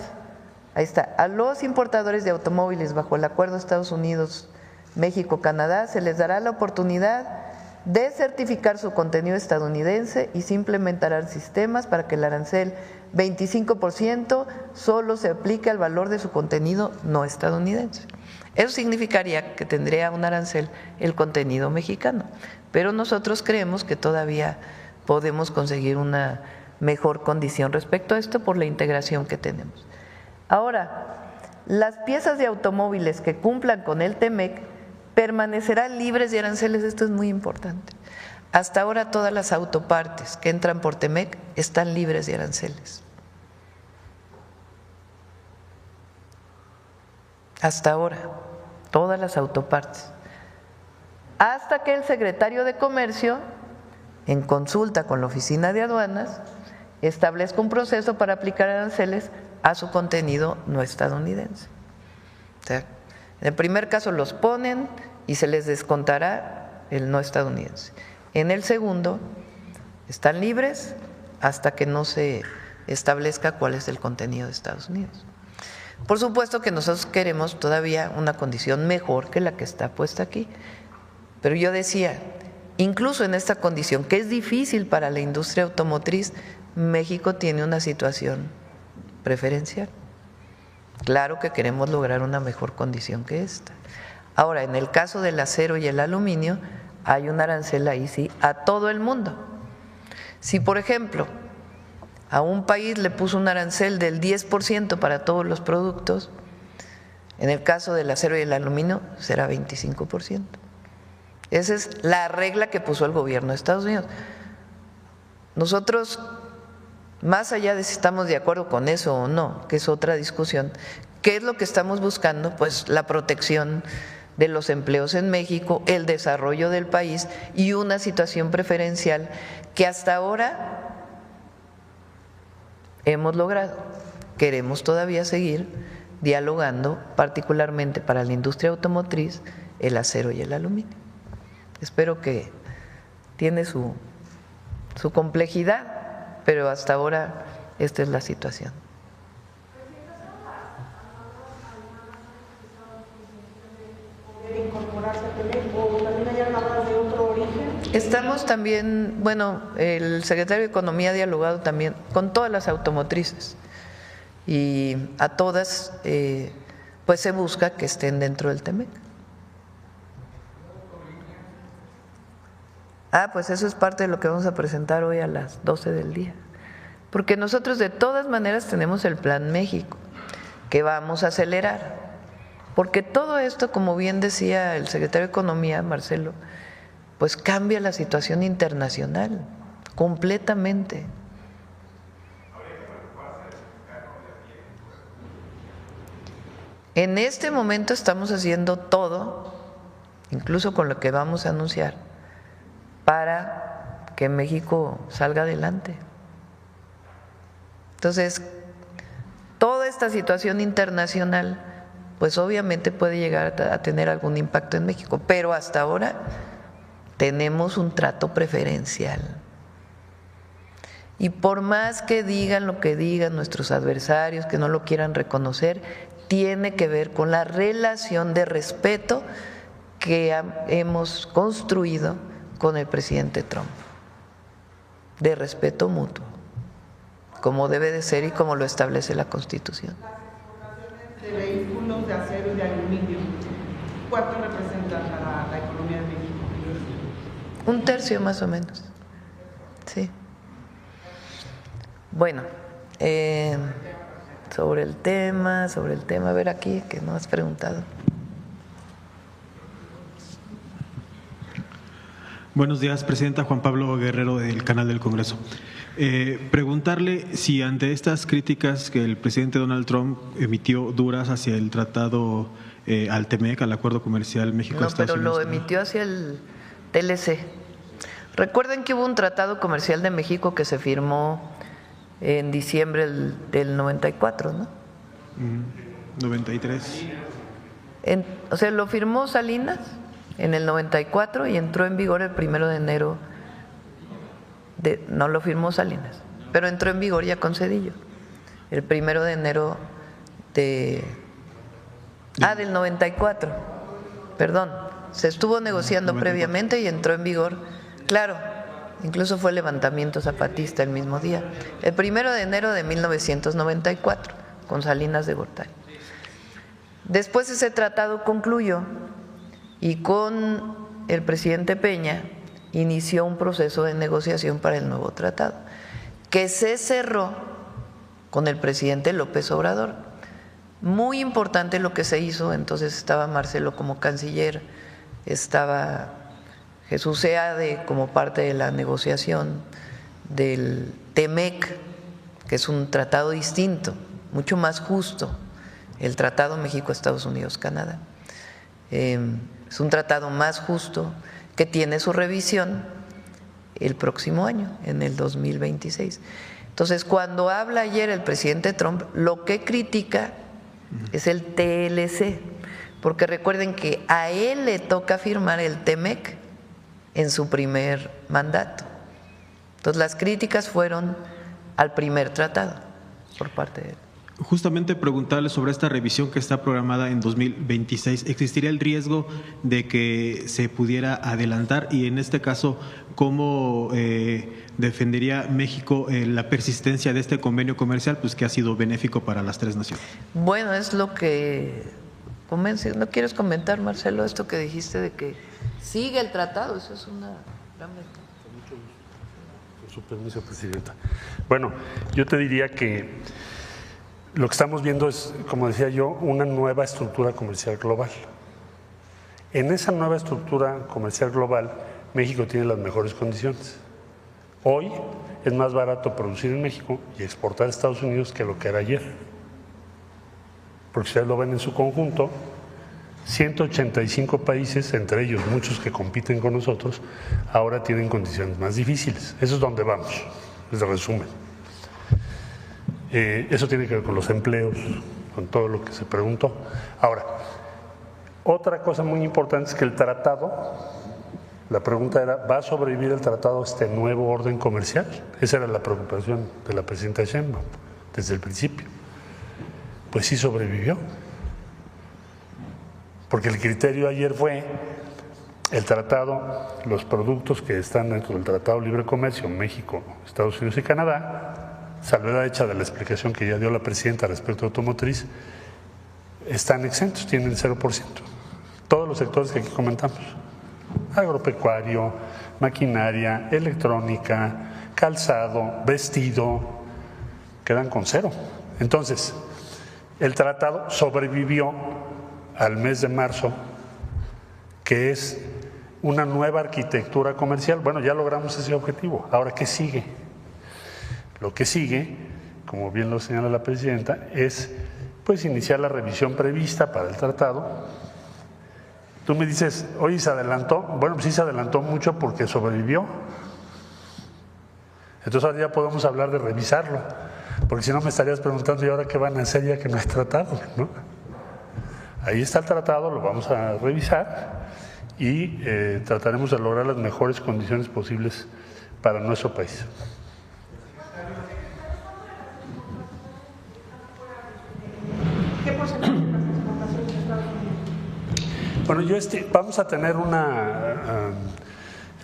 ahí está, a los importadores de automóviles bajo el acuerdo Estados Unidos, México, Canadá, se les dará la oportunidad de certificar su contenido estadounidense y se implementarán sistemas para que el arancel 25% solo se aplique al valor de su contenido no estadounidense. Eso significaría que tendría un arancel el contenido mexicano, pero nosotros creemos que todavía podemos conseguir una mejor condición respecto a esto por la integración que tenemos. Ahora, las piezas de automóviles que cumplan con el TEMEC permanecerán libres de aranceles, esto es muy importante. Hasta ahora todas las autopartes que entran por TEMEC están libres de aranceles. Hasta ahora, todas las autopartes. Hasta que el secretario de Comercio, en consulta con la Oficina de Aduanas, establezca un proceso para aplicar aranceles a su contenido no estadounidense. O sea, en el primer caso los ponen y se les descontará el no estadounidense. En el segundo, están libres hasta que no se establezca cuál es el contenido de Estados Unidos. Por supuesto que nosotros queremos todavía una condición mejor que la que está puesta aquí, pero yo decía, incluso en esta condición, que es difícil para la industria automotriz, México tiene una situación preferencial. Claro que queremos lograr una mejor condición que esta. Ahora, en el caso del acero y el aluminio, hay un arancel ahí sí a todo el mundo. Si, por ejemplo, a un país le puso un arancel del 10% para todos los productos, en el caso del acero y el aluminio será 25%. Esa es la regla que puso el gobierno de Estados Unidos. Nosotros, más allá de si estamos de acuerdo con eso o no, que es otra discusión, ¿qué es lo que estamos buscando? Pues la protección de los empleos en México, el desarrollo del país y una situación preferencial que hasta ahora hemos logrado. Queremos todavía seguir dialogando, particularmente para la industria automotriz, el acero y el aluminio. Espero que tiene su complejidad, pero hasta ahora esta es la situación. Estamos también, bueno, el secretario de Economía ha dialogado también con todas las automotrices y a todas pues se busca que estén dentro del TEMEC. Pues eso es parte de lo que vamos a presentar hoy a las 12 del día, porque nosotros de todas maneras tenemos el Plan México que vamos a acelerar, porque todo esto, como bien decía el secretario de Economía, Marcelo, pues cambia la situación internacional completamente. En este momento estamos haciendo todo, incluso con lo que vamos a anunciar, para que México salga adelante. Entonces, toda esta situación internacional, pues obviamente puede llegar a tener algún impacto en México, pero hasta ahora tenemos un trato preferencial. Y por más que digan lo que digan nuestros adversarios, que no lo quieran reconocer, tiene que ver con la relación de respeto que hemos construido con el presidente Trump, de respeto mutuo, como debe de ser y como lo establece la Constitución. Las exportaciones de vehículos de acero y de aluminio, ¿cuánto representan para la economía de México? Un tercio más o menos. Sí. Bueno, sobre el tema, a ver aquí, que no has preguntado. Buenos días, Presidenta. Juan Pablo Guerrero, del Canal del Congreso. Preguntarle si ante estas críticas que el presidente Donald Trump emitió duras hacia el tratado al TEMEC, al Acuerdo Comercial México-Estados Unidos. No, pero lo emitió hacia el TLC. Recuerden que hubo un tratado comercial de México que se firmó en diciembre del 94, ¿no? 93. O sea, lo firmó Salinas en el 94 y entró en vigor el 1 de enero. No lo firmó Salinas, pero entró en vigor ya con Zedillo. El 1 de enero del 94. Perdón, se estuvo negociando 94. Previamente y entró en vigor. Claro, incluso fue levantamiento zapatista el mismo día. El 1 de enero de 1994, con Salinas de Gortari. Después ese tratado concluyó y con el presidente Peña inició un proceso de negociación para el nuevo tratado, que se cerró con el presidente López Obrador. Muy importante lo que se hizo, entonces estaba Marcelo como canciller, estaba Jesús Seade como parte de la negociación del TEMEC, que es un tratado distinto, mucho más justo, el Tratado México-Estados Unidos-Canadá. Es un tratado más justo que tiene su revisión el próximo año, en el 2026. Entonces, cuando habla ayer el presidente Trump, lo que critica es el TLC, porque recuerden que a él le toca firmar el TEMEC en su primer mandato. Entonces, las críticas fueron al primer tratado por parte de él. Justamente preguntarle sobre esta revisión que está programada en 2026. ¿Existiría el riesgo de que se pudiera adelantar? Y en este caso, ¿cómo defendería México la persistencia de este convenio comercial, pues que ha sido benéfico para las tres naciones? Bueno, es lo que convence. ¿No quieres comentar, Marcelo, esto que dijiste de que sigue el tratado? Eso es una gran ventaja. Con su permiso, Presidenta. Bueno, yo te diría que lo que estamos viendo es, como decía yo, una nueva estructura comercial global. En esa nueva estructura comercial global, México tiene las mejores condiciones. Hoy es más barato producir en México y exportar a Estados Unidos que lo que era ayer. Porque ustedes lo ven en su conjunto, 185 países, entre ellos muchos que compiten con nosotros, ahora tienen condiciones más difíciles. Eso es donde vamos, es el resumen. Eso tiene que ver con los empleos, con todo lo que se preguntó. Ahora, otra cosa muy importante es que el tratado, la pregunta era, ¿va a sobrevivir el tratado a este nuevo orden comercial? Esa era la preocupación de la presidenta Sheinbaum desde el principio. Pues sí sobrevivió, porque el criterio ayer fue el tratado, los productos que están dentro del Tratado de Libre Comercio, México, Estados Unidos y Canadá, salvedad hecha de la explicación que ya dio la presidenta respecto a automotriz, están exentos, tienen 0%. Todos los sectores que aquí comentamos, agropecuario, maquinaria, electrónica, calzado, vestido, quedan con 0. Entonces, el tratado sobrevivió al mes de marzo, que es una nueva arquitectura comercial. Bueno, ya logramos ese objetivo. Ahora, ¿qué sigue? Lo que sigue, como bien lo señala la presidenta, es pues iniciar la revisión prevista para el tratado. Tú me dices, oye, ¿se adelantó? Bueno, pues sí se adelantó mucho porque sobrevivió. Entonces ahora ya podemos hablar de revisarlo, porque si no me estarías preguntando, ¿y ahora qué van a hacer ya que no hay tratado? ¿No? Ahí está el tratado, lo vamos a revisar y trataremos de lograr las mejores condiciones posibles para nuestro país. Bueno, vamos a tener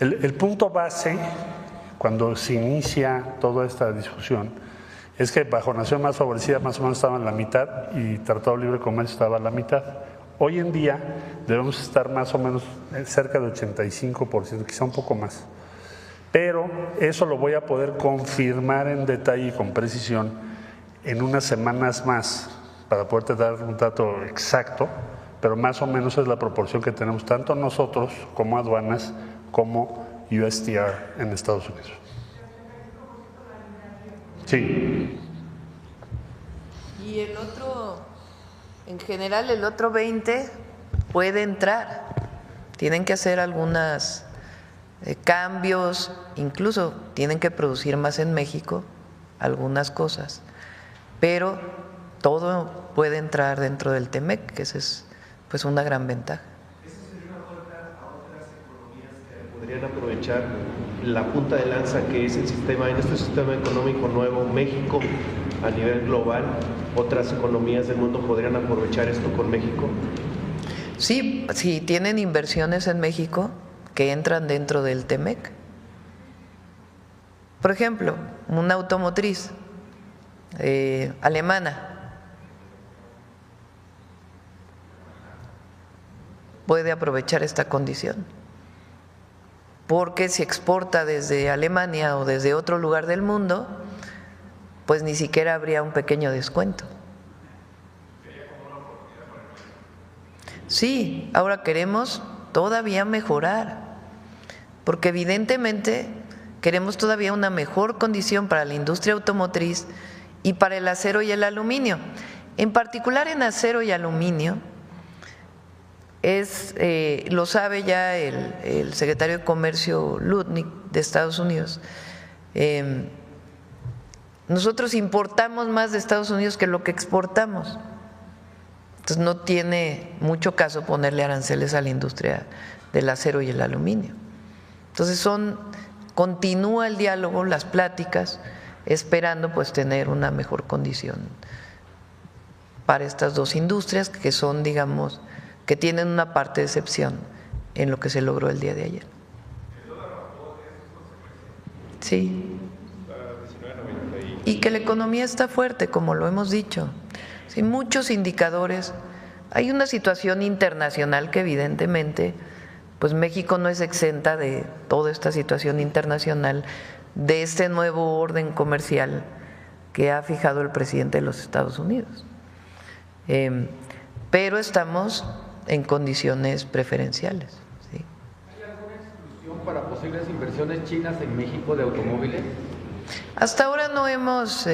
el punto base cuando se inicia toda esta discusión es que bajo nación más favorecida más o menos estaba en la mitad y Tratado de Libre Comercio estaba a la mitad. Hoy en día debemos estar más o menos cerca del 85%, quizá un poco más. Pero eso lo voy a poder confirmar en detalle y con precisión en unas semanas más para poderte dar un dato exacto, pero más o menos es la proporción que tenemos tanto nosotros como aduanas como USTR en Estados Unidos. Sí. Y el otro, en general el otro 20 puede entrar. Tienen que hacer algunos cambios, incluso tienen que producir más en México, algunas cosas, pero todo puede entrar dentro del TEMEC, que esa es pues una gran ventaja. ¿Eso sería una puerta a otras economías que podrían aprovechar la punta de lanza que es el sistema, en este sistema económico nuevo, México a nivel global? ¿Otras economías del mundo podrían aprovechar esto con México? Sí, sí, tienen inversiones en México que entran dentro del TEMEC. Por ejemplo, una automotriz alemana puede aprovechar esta condición, porque si exporta desde Alemania o desde otro lugar del mundo, pues ni siquiera habría un pequeño descuento. Sí, ahora queremos todavía mejorar, porque evidentemente queremos todavía una mejor condición para la industria automotriz y para el acero y el aluminio. En particular en acero y aluminio, lo sabe ya el secretario de Comercio Lutnick de Estados Unidos. Nosotros importamos más de Estados Unidos que lo que exportamos. Entonces no tiene mucho caso ponerle aranceles a la industria del acero y el aluminio. Entonces continúa el diálogo, las pláticas, esperando pues tener una mejor condición para estas dos industrias que son, digamos, que tienen una parte de excepción en lo que se logró el día de ayer. Sí. Y que la economía está fuerte, como lo hemos dicho. Sí, muchos indicadores. Hay una situación internacional que evidentemente, pues México no es exenta de toda esta situación internacional, de este nuevo orden comercial que ha fijado el presidente de los Estados Unidos. Pero estamos en condiciones preferenciales. ¿Sí? ¿Hay alguna exclusión para posibles inversiones chinas en México de automóviles? Hasta ahora no hemos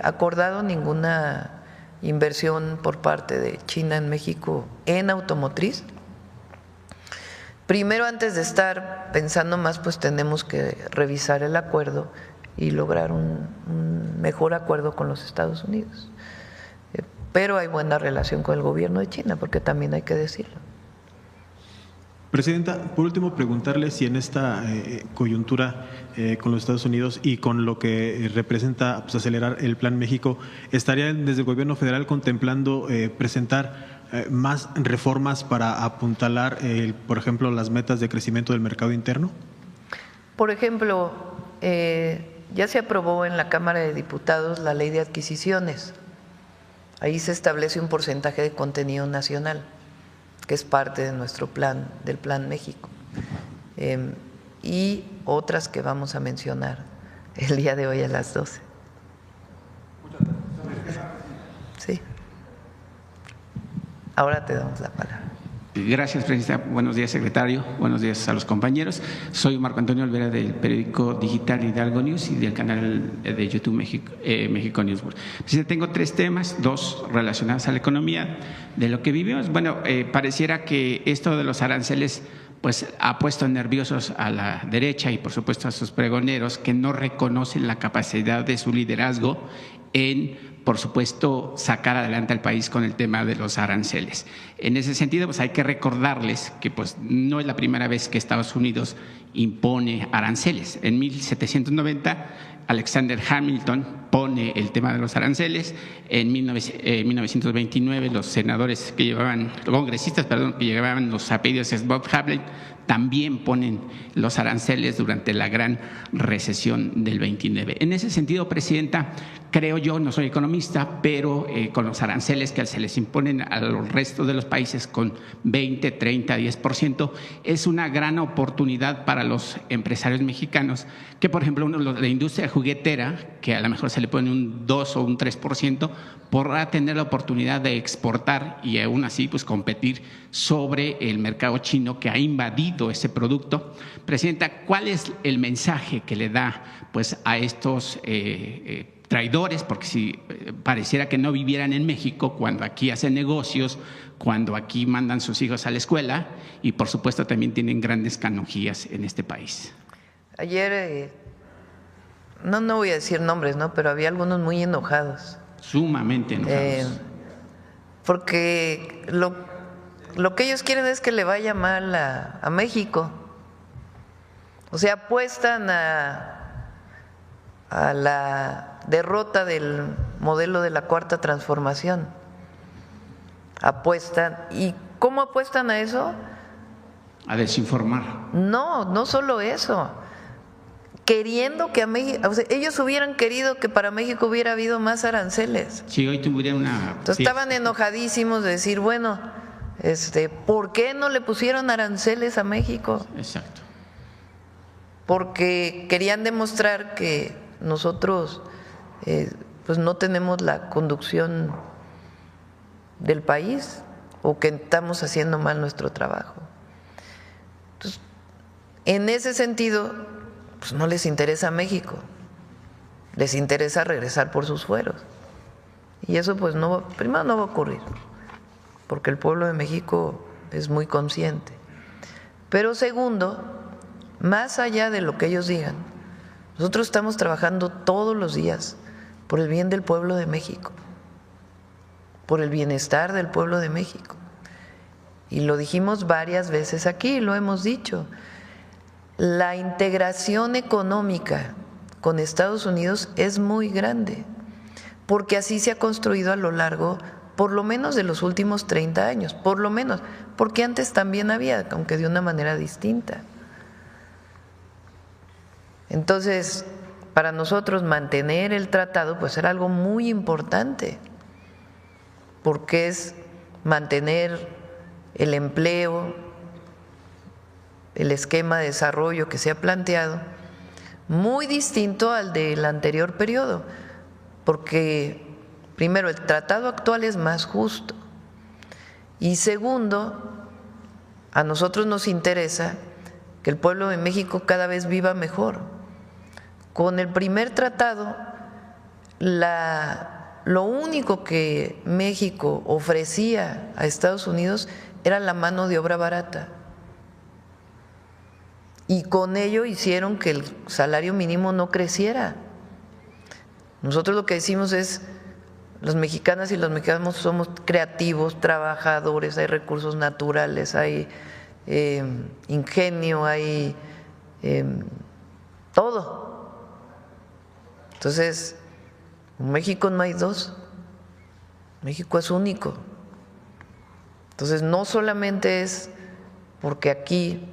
acordado ninguna inversión por parte de China en México en automotriz. Primero, antes de estar pensando más, pues tenemos que revisar el acuerdo y lograr un mejor acuerdo con los Estados Unidos. Pero hay buena relación con el gobierno de China, porque también hay que decirlo. Presidenta, por último, preguntarle si en esta coyuntura con los Estados Unidos y con lo que representa pues, acelerar el Plan México, ¿estarían desde el gobierno federal contemplando presentar más reformas para apuntalar, por ejemplo, las metas de crecimiento del mercado interno? Por ejemplo, ya se aprobó en la Cámara de Diputados la Ley de Adquisiciones. Ahí se establece un porcentaje de contenido nacional, que es parte de nuestro plan, del Plan México, y otras que vamos a mencionar el día de hoy a las 12. Sí. Ahora te damos la palabra. Gracias, presidenta. Buenos días, secretario. Buenos días a los compañeros. Soy Marco Antonio Olvera del periódico digital Hidalgo News y del canal de YouTube México News. Tengo tres temas, dos relacionados a la economía. De lo que vivimos, bueno, pareciera que esto de los aranceles pues ha puesto nerviosos a la derecha y por supuesto a sus pregoneros que no reconocen la capacidad de su liderazgo en, por supuesto, sacar adelante al país con el tema de los aranceles. En ese sentido, pues hay que recordarles que pues no es la primera vez que Estados Unidos impone aranceles. En 1790, Alexander Hamilton pone el tema de los aranceles. En 1929, los senadores que llevaban, congresistas, perdón, que llevaban los apellidos Bob Havlin, también ponen los aranceles durante la gran recesión del 29. En ese sentido, presidenta, creo creo yo, no soy economista, pero con los aranceles que se les imponen al resto de los países con 20, 30, 10%, es una gran oportunidad para los empresarios mexicanos que, por ejemplo, la industria juguetera, que a lo mejor se le pone un 2 o un 3%, podrá tener la oportunidad de exportar y aún así pues competir sobre el mercado chino que ha invadido ese producto. Presidenta, ¿cuál es el mensaje que le da pues a estos traidores? Porque si pareciera que no vivieran en México, cuando aquí hacen negocios, cuando aquí mandan sus hijos a la escuela y por supuesto también tienen grandes canonjías en este país. Ayer, no voy a decir nombres, ¿no? Pero había algunos muy enojados. Sumamente enojados. Porque lo que ellos quieren es que le vaya mal a México. O sea, apuestan a la derrota del modelo de la Cuarta Transformación. Apuestan. ¿Y cómo apuestan a eso? A desinformar. No solo eso. Queriendo que a México, o sea, ellos hubieran querido que para México hubiera habido más aranceles. Si hoy tuviera una… Entonces estaban enojadísimos de decir, bueno, ¿por qué no le pusieron aranceles a México? Exacto. Porque querían demostrar que nosotros pues no tenemos la conducción del país o que estamos haciendo mal nuestro trabajo. Entonces, en ese sentido, pues no les interesa México, les interesa regresar por sus fueros. Y eso pues primero no va a ocurrir, porque el pueblo de México es muy consciente. Pero segundo, más allá de lo que ellos digan, nosotros estamos trabajando todos los días por el bien del pueblo de México, por el bienestar del pueblo de México. Y lo dijimos varias veces aquí, lo hemos dicho. La integración económica con Estados Unidos es muy grande, porque así se ha construido a lo largo, por lo menos de los últimos 30 años, por lo menos, porque antes también había, aunque de una manera distinta. Entonces, para nosotros mantener el tratado pues era algo muy importante, porque es mantener el empleo, el esquema de desarrollo que se ha planteado, muy distinto al del anterior periodo, porque primero el tratado actual es más justo y segundo, a nosotros nos interesa que el pueblo de México cada vez viva mejor. Con el primer tratado, lo único que México ofrecía a Estados Unidos era la mano de obra barata. Y con ello hicieron que el salario mínimo no creciera. Nosotros lo que decimos es, los mexicanas y los mexicanos somos creativos, trabajadores, hay recursos naturales, hay ingenio, hay todo. Entonces, en México no hay dos, México es único. Entonces, no solamente es porque aquí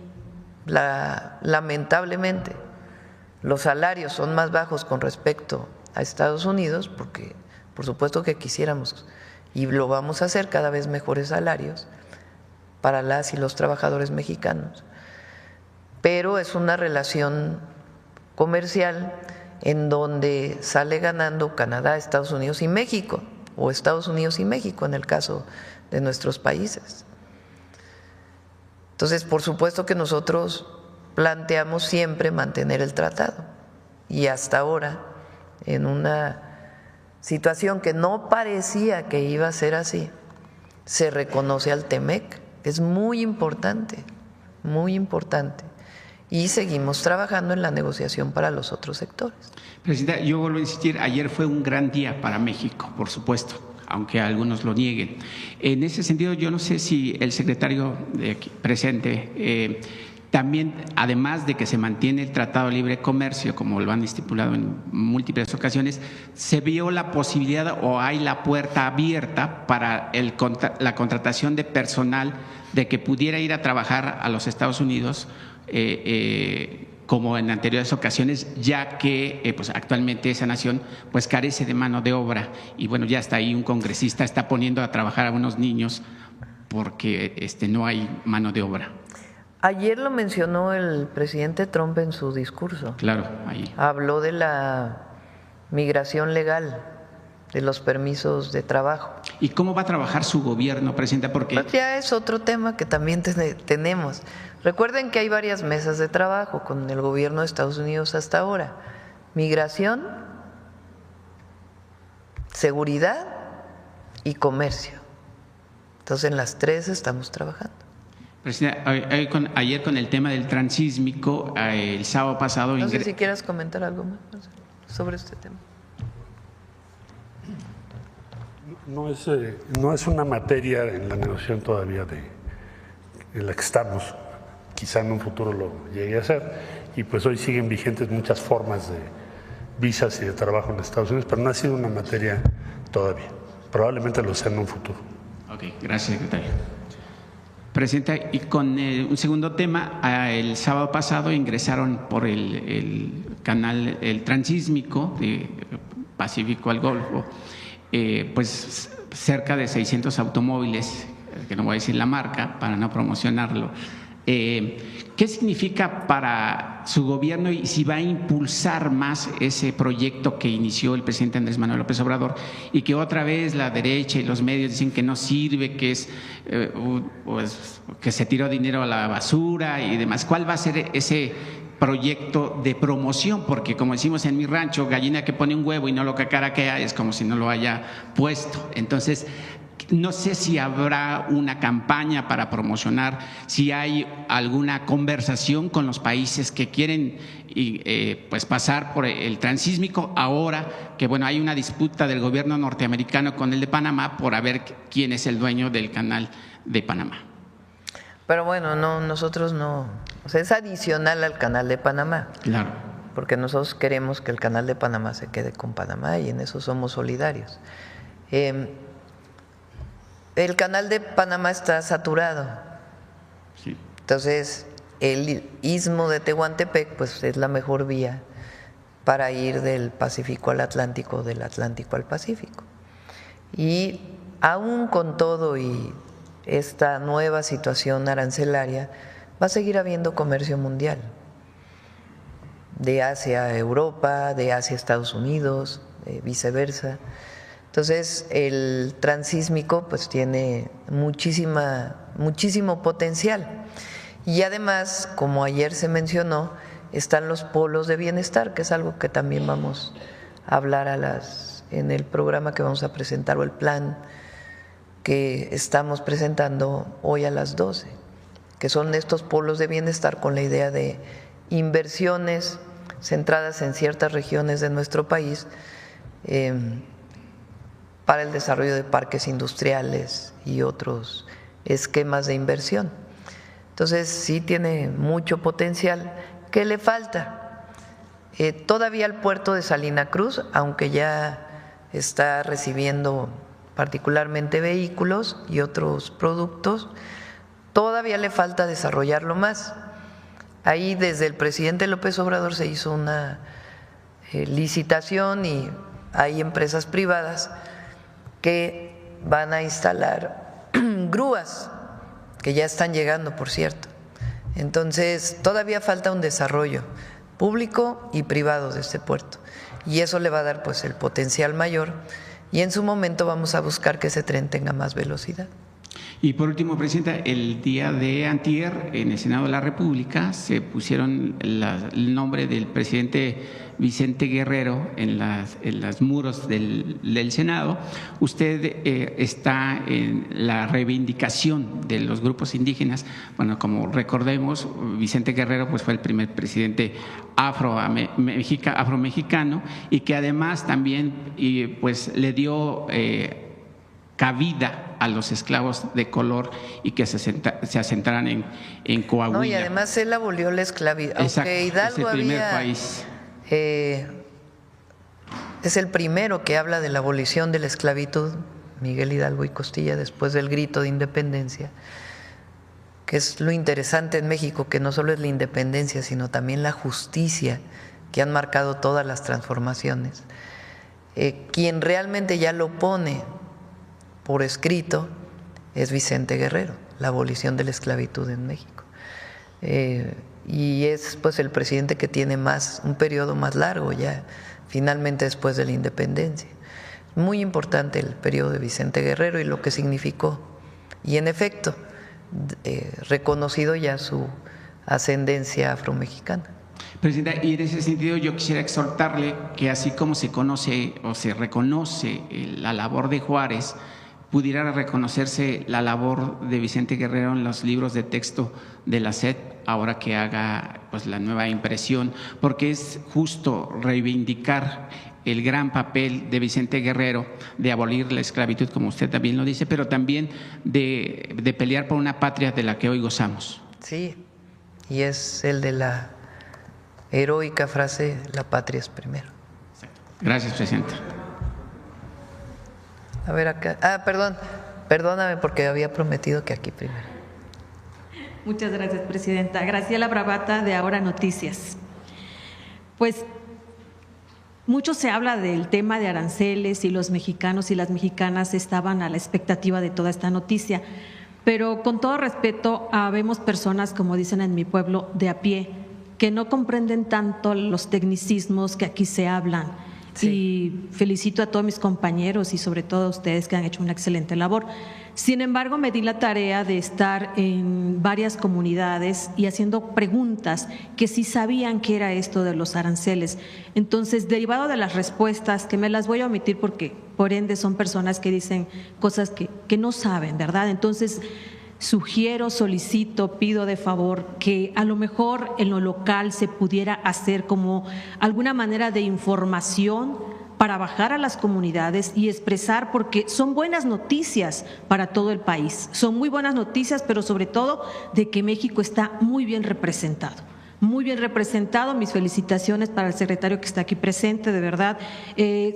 lamentablemente los salarios son más bajos con respecto a Estados Unidos, porque por supuesto que quisiéramos y lo vamos a hacer cada vez mejores salarios para las y los trabajadores mexicanos, pero es una relación comercial en donde sale ganando Canadá, Estados Unidos y México, o Estados Unidos y México en el caso de nuestros países. Entonces, por supuesto que nosotros planteamos siempre mantener el tratado y hasta ahora, en una situación que no parecía que iba a ser así, se reconoce al TEMEC, que es muy importante, y seguimos trabajando en la negociación para los otros sectores. Presidenta, yo vuelvo a insistir, ayer fue un gran día para México, por supuesto, aunque algunos lo nieguen. En ese sentido, yo no sé si el secretario presente también, además de que se mantiene el Tratado de Libre Comercio, como lo han estipulado en múltiples ocasiones, se vio la posibilidad o hay la puerta abierta para la contratación de personal de que pudiera ir a trabajar a los Estados Unidos como en anteriores ocasiones, ya que pues actualmente esa nación pues carece de mano de obra y bueno, ya está ahí un congresista está poniendo a trabajar a unos niños porque no hay mano de obra. Ayer lo mencionó el presidente Trump en su discurso. Claro, ahí. Habló de la migración legal, de los permisos de trabajo. ¿Y cómo va a trabajar su gobierno, presidenta? Porque pues ya es otro tema que también tenemos. Recuerden que hay varias mesas de trabajo con el gobierno de Estados Unidos hasta ahora. Migración, seguridad y comercio. Entonces en las tres estamos trabajando. Presidenta, ayer con el tema del transísmico, el sábado pasado… No sé si quieras comentar algo más sobre este tema. No es una materia en la negociación todavía en la que estamos. Quizá en un futuro lo llegue a ser. Y pues hoy siguen vigentes muchas formas de visas y de trabajo en Estados Unidos, pero no ha sido una materia todavía. Probablemente lo sea en un futuro. Ok, gracias, secretario. Presidenta, y con un segundo tema, el sábado pasado ingresaron por el canal el transísmico de Pacífico al Golfo, pues cerca de 600 automóviles, que no voy a decir la marca para no promocionarlo. ¿Qué significa para su gobierno y si va a impulsar más ese proyecto que inició el presidente Andrés Manuel López Obrador y que otra vez la derecha y los medios dicen que no sirve, que es pues, que se tiró dinero a la basura y demás? ¿Cuál va a ser ese proyecto de promoción? Porque como decimos en mi rancho, gallina que pone un huevo y no lo cacaraquea es como si no lo haya puesto. Entonces, no sé si habrá una campaña para promocionar, si hay alguna conversación con los países que quieren pues pasar por el transísmico ahora que bueno hay una disputa del gobierno norteamericano con el de Panamá por a ver quién es el dueño del canal de Panamá. Pero bueno, no, nosotros no, o sea, es adicional al canal de Panamá. Claro. Porque nosotros queremos que el canal de Panamá se quede con Panamá y en eso somos solidarios. El canal de Panamá está saturado. Sí. Entonces, el istmo de Tehuantepec pues es la mejor vía para ir del Pacífico al Atlántico, del Atlántico al Pacífico. Y aún con todo y esta nueva situación arancelaria, va a seguir habiendo comercio mundial. De Asia a Europa, de Asia a Estados Unidos, viceversa. Entonces, el transísmico pues tiene muchísimo potencial. Y además, como ayer se mencionó, están los polos de bienestar, que es algo que también vamos a hablar en el programa que vamos a presentar o el plan que estamos presentando hoy a las 12, que son estos polos de bienestar con la idea de inversiones centradas en ciertas regiones de nuestro país, para el desarrollo de parques industriales y otros esquemas de inversión. Entonces, sí tiene mucho potencial. ¿Qué le falta? Todavía el puerto de Salina Cruz, aunque ya está recibiendo particularmente vehículos y otros productos, todavía le falta desarrollarlo más. Ahí desde el presidente López Obrador se hizo una licitación y hay empresas privadas que van a instalar grúas, que ya están llegando, por cierto. Entonces, todavía falta un desarrollo público y privado de este puerto, y eso le va a dar pues el potencial mayor, y en su momento vamos a buscar que ese tren tenga más velocidad. Y por último, presidenta, el día de antier en el Senado de la República se pusieron el nombre del presidente Vicente Guerrero en los muros del Senado. Usted está en la reivindicación de los grupos indígenas. Bueno, como recordemos, Vicente Guerrero pues fue el primer presidente afromexicano y que además también pues le dio cabida a los esclavos de color y que se asentaran en Coahuila. No, y además él abolió la esclavitud. Aunque Hidalgo es el primer había, país. Es el primero que habla de la abolición de la esclavitud, Miguel Hidalgo y Costilla, después del grito de independencia, que es lo interesante en México, que no solo es la independencia, sino también la justicia que han marcado todas las transformaciones. Quien realmente ya lo pone por escrito es Vicente Guerrero, la abolición de la esclavitud en México. Y es pues el presidente que tiene un periodo más largo ya, finalmente después de la independencia. Muy importante el periodo de Vicente Guerrero y lo que significó. Y en efecto, reconocido ya su ascendencia afromexicana. Presidenta, y en ese sentido yo quisiera exhortarle que así como se conoce o se reconoce la labor de Juárez, pudiera reconocerse la labor de Vicente Guerrero en los libros de texto de la SED, ahora que haga pues la nueva impresión, porque es justo reivindicar el gran papel de Vicente Guerrero de abolir la esclavitud, como usted también lo dice, pero también de pelear por una patria de la que hoy gozamos. Sí, y es el de la heroica frase, la patria es primero. Gracias, presidente. A ver acá. Perdóname porque había prometido que aquí primero. Muchas gracias, presidenta. Graciela Bravata, de Ahora Noticias. Pues mucho se habla del tema de aranceles y los mexicanos y las mexicanas estaban a la expectativa de toda esta noticia, pero con todo respeto, habemos personas, como dicen en mi pueblo, de a pie, que no comprenden tanto los tecnicismos que aquí se hablan. Sí. Y felicito a todos mis compañeros y sobre todo a ustedes que han hecho una excelente labor. Sin embargo, me di la tarea de estar en varias comunidades y haciendo preguntas que sí sabían qué era esto de los aranceles. Entonces, derivado de las respuestas, que me las voy a omitir porque por ende son personas que dicen cosas que no saben, ¿verdad? Entonces, sugiero, solicito, pido de favor que a lo mejor en lo local se pudiera hacer como alguna manera de información para bajar a las comunidades y expresar, porque son buenas noticias para todo el país, son muy buenas noticias, pero sobre todo de que México está muy bien representado. Muy bien representado, mis felicitaciones para el secretario que está aquí presente, de verdad.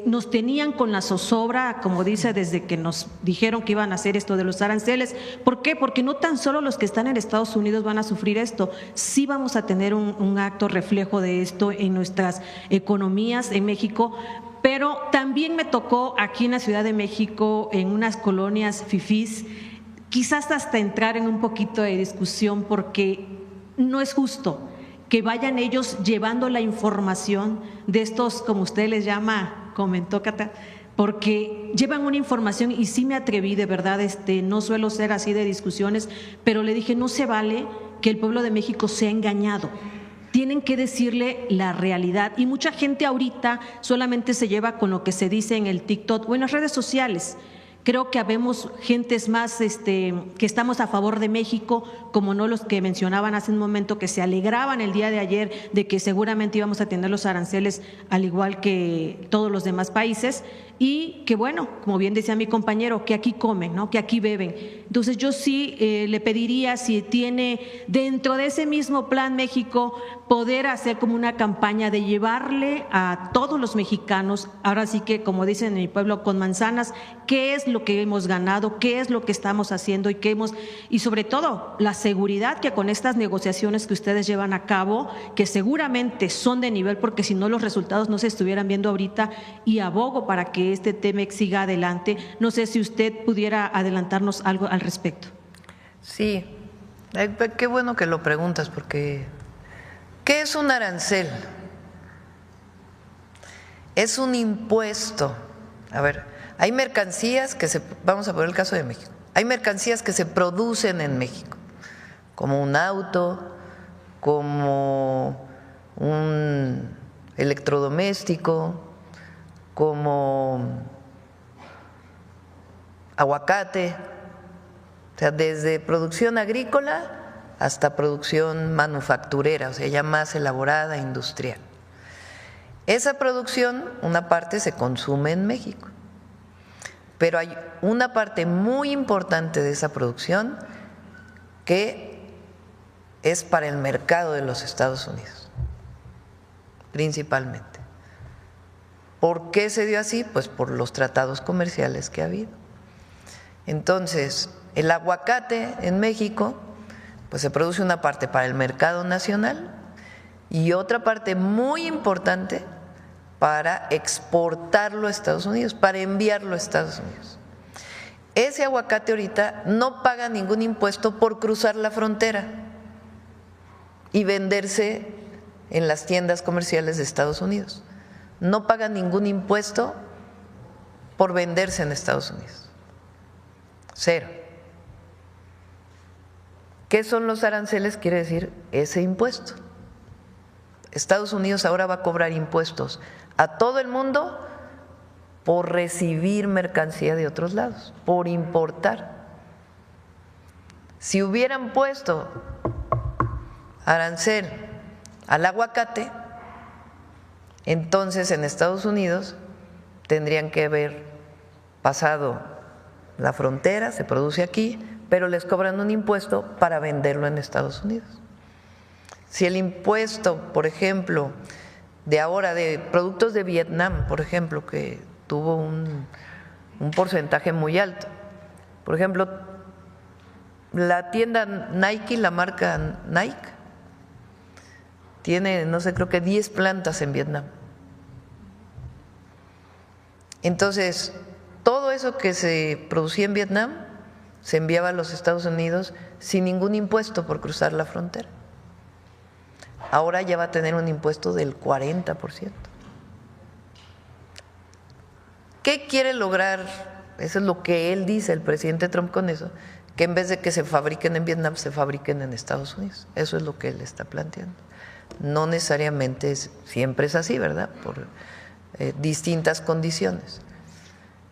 Nos tenían con la zozobra, como dice, desde que nos dijeron que iban a hacer esto de los aranceles. ¿Por qué? Porque no tan solo los que están en Estados Unidos van a sufrir esto, sí vamos a tener un acto reflejo de esto en nuestras economías en México. Pero también me tocó aquí en la Ciudad de México, en unas colonias fifís, quizás hasta entrar en un poquito de discusión, porque no es justo que vayan ellos llevando la información de estos, como usted les llama, comentó Cata, porque llevan una información y sí me atreví, de verdad, no suelo ser así de discusiones, pero le dije, no se vale que el pueblo de México sea engañado. Tienen que decirle la realidad y mucha gente ahorita solamente se lleva con lo que se dice en el TikTok o en las redes sociales. Creo que habemos gentes más que estamos a favor de México, como no los que mencionaban hace un momento, que se alegraban el día de ayer de que seguramente íbamos a tener los aranceles al igual que todos los demás países, y que bueno, como bien decía mi compañero, que aquí comen, ¿no? Que aquí beben. Entonces yo sí le pediría, si tiene dentro de ese mismo plan México, poder hacer como una campaña de llevarle a todos los mexicanos, ahora sí que como dicen en mi pueblo, con manzanas, qué es lo que hemos ganado, qué es lo que estamos haciendo y sobre todo la seguridad que con estas negociaciones que ustedes llevan a cabo, que seguramente son de nivel, porque si no los resultados no se estuvieran viendo ahorita, y abogo para que este TEMEC siga adelante. No sé si usted pudiera adelantarnos algo al respecto. Sí, qué bueno que lo preguntas, porque ¿qué es un arancel? Es un impuesto. A ver, hay mercancías vamos a poner el caso de México, hay mercancías que se producen en México, como un auto, como un electrodoméstico, como aguacate, o sea, desde producción agrícola hasta producción manufacturera, o sea, ya más elaborada, industrial. Esa producción, una parte se consume en México, pero hay una parte muy importante de esa producción que es para el mercado de los Estados Unidos, principalmente. ¿Por qué se dio así? Pues por los tratados comerciales que ha habido. Entonces, el aguacate en México pues se produce una parte para el mercado nacional y otra parte muy importante para exportarlo a Estados Unidos, para enviarlo a Estados Unidos. Ese aguacate ahorita no paga ningún impuesto por cruzar la frontera y venderse en las tiendas comerciales de Estados Unidos. No paga ningún impuesto por venderse en Estados Unidos. Cero. ¿Qué son los aranceles? Quiere decir ese impuesto. Estados Unidos ahora va a cobrar impuestos a todo el mundo por recibir mercancía de otros lados, por importar. Si hubieran puesto arancel al aguacate, entonces en Estados Unidos tendrían que haber pasado la frontera, se produce aquí, pero les cobran un impuesto para venderlo en Estados Unidos. Si el impuesto, por ejemplo, de ahora de productos de Vietnam, por ejemplo, que tuvo un porcentaje muy alto, por ejemplo, la tienda Nike, la marca Nike, tiene, no sé, creo que 10 plantas en Vietnam. Entonces, todo eso que se producía en Vietnam se enviaba a los Estados Unidos sin ningún impuesto por cruzar la frontera. Ahora ya va a tener un impuesto del 40%. ¿Qué quiere lograr? Eso es lo que él dice, el presidente Trump, con eso, que en vez de que se fabriquen en Vietnam, se fabriquen en Estados Unidos. Eso es lo que él está planteando. No necesariamente siempre es así, ¿verdad? Por distintas condiciones.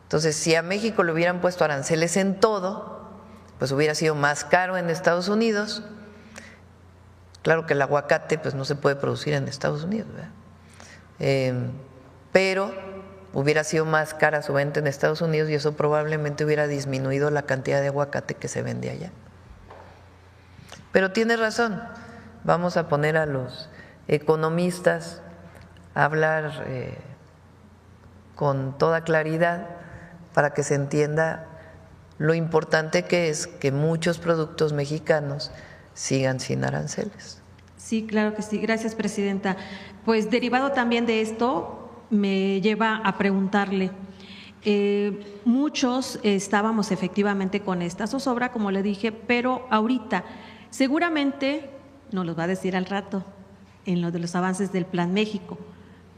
Entonces, si a México le hubieran puesto aranceles en todo, pues hubiera sido más caro en Estados Unidos. Claro que el aguacate pues no se puede producir en Estados Unidos, ¿verdad? Pero hubiera sido más cara su venta en Estados Unidos y eso probablemente hubiera disminuido la cantidad de aguacate que se vende allá. Pero tiene razón, vamos a poner a los economistas a hablar con toda claridad para que se entienda lo importante que es que muchos productos mexicanos sigan sin aranceles. Sí, claro que sí. Gracias, presidenta. Pues derivado también de esto, me lleva a preguntarle, muchos estábamos efectivamente con esta zozobra, como le dije, pero ahorita seguramente nos lo va a decir al rato en lo de los avances del Plan México,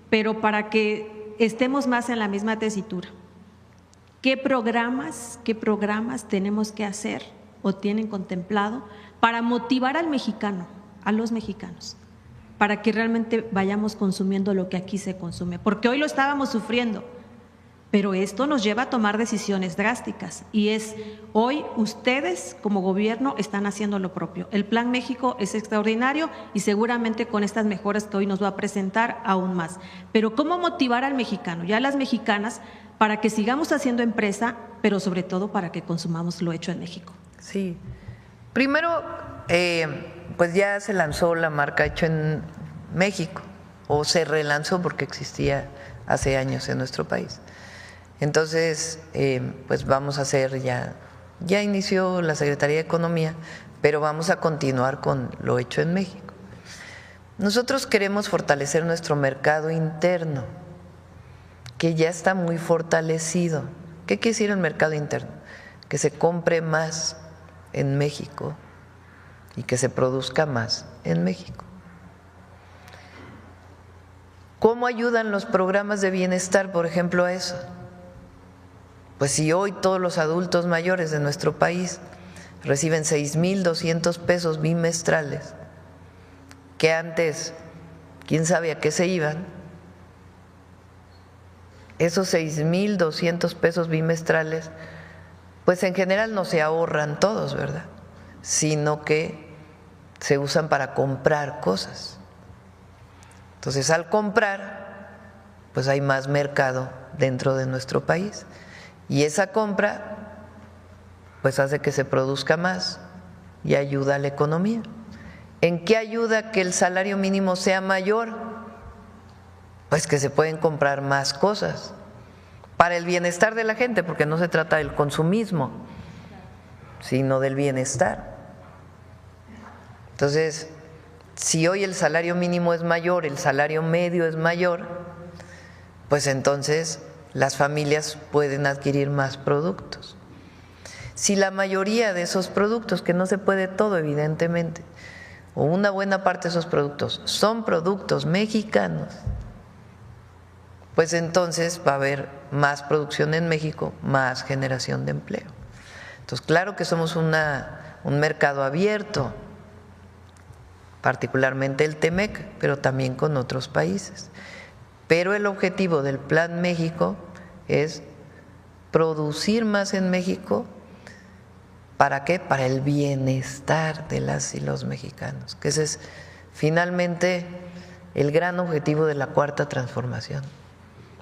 pero para que estemos más en la misma tesitura, ¿qué programas tenemos que hacer o tienen contemplado para motivar al mexicano, a los mexicanos, para que realmente vayamos consumiendo lo que aquí se consume? Porque hoy lo estábamos sufriendo, pero esto nos lleva a tomar decisiones drásticas y hoy ustedes como gobierno están haciendo lo propio. El Plan México es extraordinario y seguramente con estas mejoras que hoy nos va a presentar aún más. Pero ¿cómo motivar al mexicano y a las mexicanas para que sigamos haciendo empresa, pero sobre todo para que consumamos lo hecho en México? Sí, primero pues ya se lanzó la marca Hecho en México o se relanzó porque existía hace años en nuestro país. Entonces, pues vamos a hacer ya inició la Secretaría de Economía, pero vamos a continuar con lo hecho en México. Nosotros queremos fortalecer nuestro mercado interno, que ya está muy fortalecido. ¿Qué quiere decir el mercado interno? Que se compre más en México y que se produzca más en México. ¿Cómo ayudan los programas de bienestar, por ejemplo, a eso? Pues si hoy todos los adultos mayores de nuestro país reciben 6,200 pesos bimestrales, que antes quién sabe a qué se iban, esos 6,200 pesos bimestrales, pues en general no se ahorran todos, ¿verdad? Sino que se usan para comprar cosas. Entonces, al comprar, pues hay más mercado dentro de nuestro país. Y esa compra, pues hace que se produzca más y ayuda a la economía. ¿En qué ayuda que el salario mínimo sea mayor? Pues que se pueden comprar más cosas para el bienestar de la gente, porque no se trata del consumismo, sino del bienestar. Entonces, si hoy el salario mínimo es mayor, el salario medio es mayor, pues entonces las familias pueden adquirir más productos. Si la mayoría de esos productos, que no se puede todo evidentemente, o una buena parte de esos productos son productos mexicanos, pues entonces va a haber más producción en México, más generación de empleo. Entonces, claro que somos un mercado abierto, particularmente el TEMEC, pero también con otros países. Pero el objetivo del Plan México es producir más en México. ¿Para qué? Para el bienestar de las y los mexicanos, que ese es finalmente el gran objetivo de la Cuarta Transformación,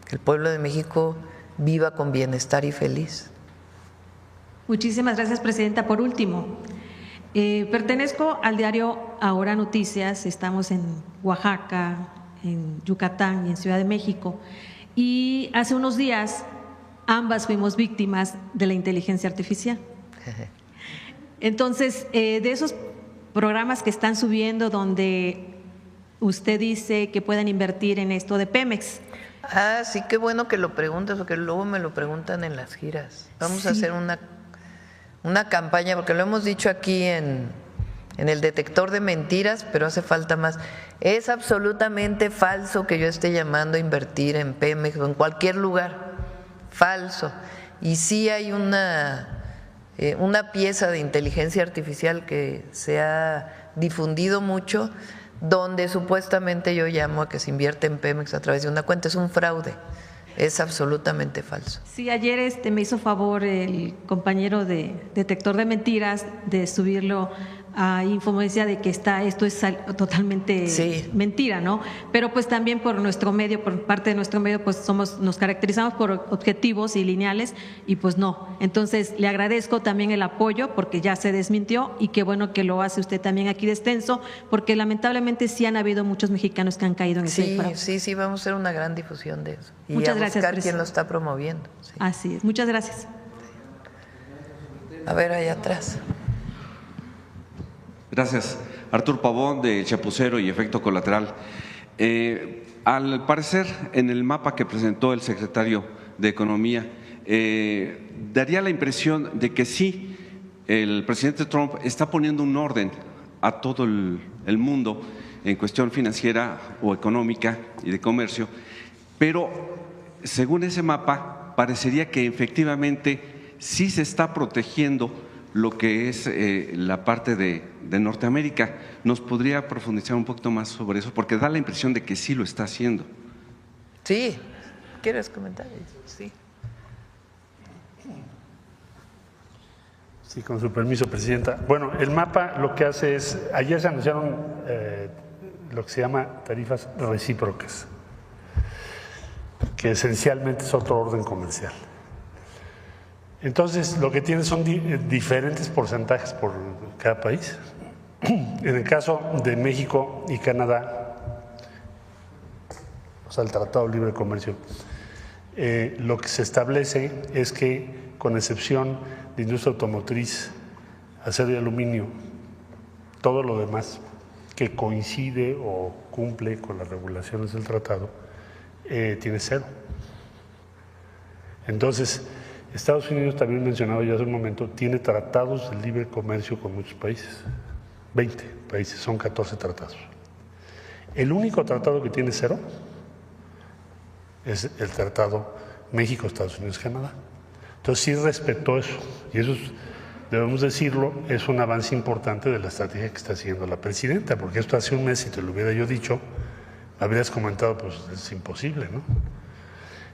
que el pueblo de México viva con bienestar y feliz. Muchísimas gracias, Presidenta. Por último, pertenezco al diario Ahora Noticias, estamos en Oaxaca, en Yucatán y en Ciudad de México, y hace unos días ambas fuimos víctimas de la inteligencia artificial. Entonces, de esos programas que están subiendo donde usted dice que puedan invertir en esto de Pemex. Ah, sí, qué bueno que lo preguntas, porque luego me lo preguntan en las giras. Vamos a hacer una campaña, porque lo hemos dicho aquí en el detector de mentiras, pero hace falta más. Es absolutamente falso que yo esté llamando a invertir en Pemex o en cualquier lugar. Falso. Y sí hay una pieza de inteligencia artificial que se ha difundido mucho, donde supuestamente yo llamo a que se invierte en Pemex a través de una cuenta. Es un fraude, es absolutamente falso. Sí, ayer me hizo favor el compañero de detector de mentiras de subirlo a Infomesia de que esto es totalmente mentira, ¿no? Pero pues también por nuestro medio, por parte de nuestro medio, pues nos caracterizamos por objetivos y lineales y pues no. Entonces le agradezco también el apoyo porque ya se desmintió y qué bueno que lo hace usted también aquí de extenso, porque lamentablemente sí han habido muchos mexicanos que han caído en ese fraude. Sí, vamos a hacer una gran difusión de eso. Y muchas gracias, buscar quién lo está promoviendo. Sí. Así es, muchas gracias. A ver, allá atrás. Gracias. Artur Pavón, de Chapucero y Efecto Colateral. Al parecer, en el mapa que presentó el secretario de Economía, daría la impresión de que sí, el presidente Trump está poniendo un orden a todo el mundo en cuestión financiera o económica y de comercio, pero según ese mapa, parecería que efectivamente sí se está protegiendo lo que es la parte de Norteamérica. ¿Nos podría profundizar un poquito más sobre eso? Porque da la impresión de que sí lo está haciendo. Sí, ¿quieres comentar? Sí. Sí, con su permiso, Presidenta. Bueno, el mapa lo que hace es, ayer se anunciaron lo que se llama tarifas recíprocas, que esencialmente es otro orden comercial. Entonces, lo que tiene son diferentes porcentajes por cada país. En el caso de México y Canadá, o sea, el Tratado de Libre Comercio, lo que se establece es que, con excepción de industria automotriz, acero y aluminio, todo lo demás que coincide o cumple con las regulaciones del tratado, tiene cero. Entonces, Estados Unidos, también mencionado ya hace un momento, tiene tratados de libre comercio con muchos países, 20 países, son 14 tratados. El único tratado que tiene cero es el tratado México, Estados Unidos, Canadá. Entonces sí respetó eso, y eso debemos decirlo, es un avance importante de la estrategia que está siguiendo la presidenta, porque esto hace un mes, si te lo hubiera yo dicho, me habrías comentado, pues es imposible, ¿no?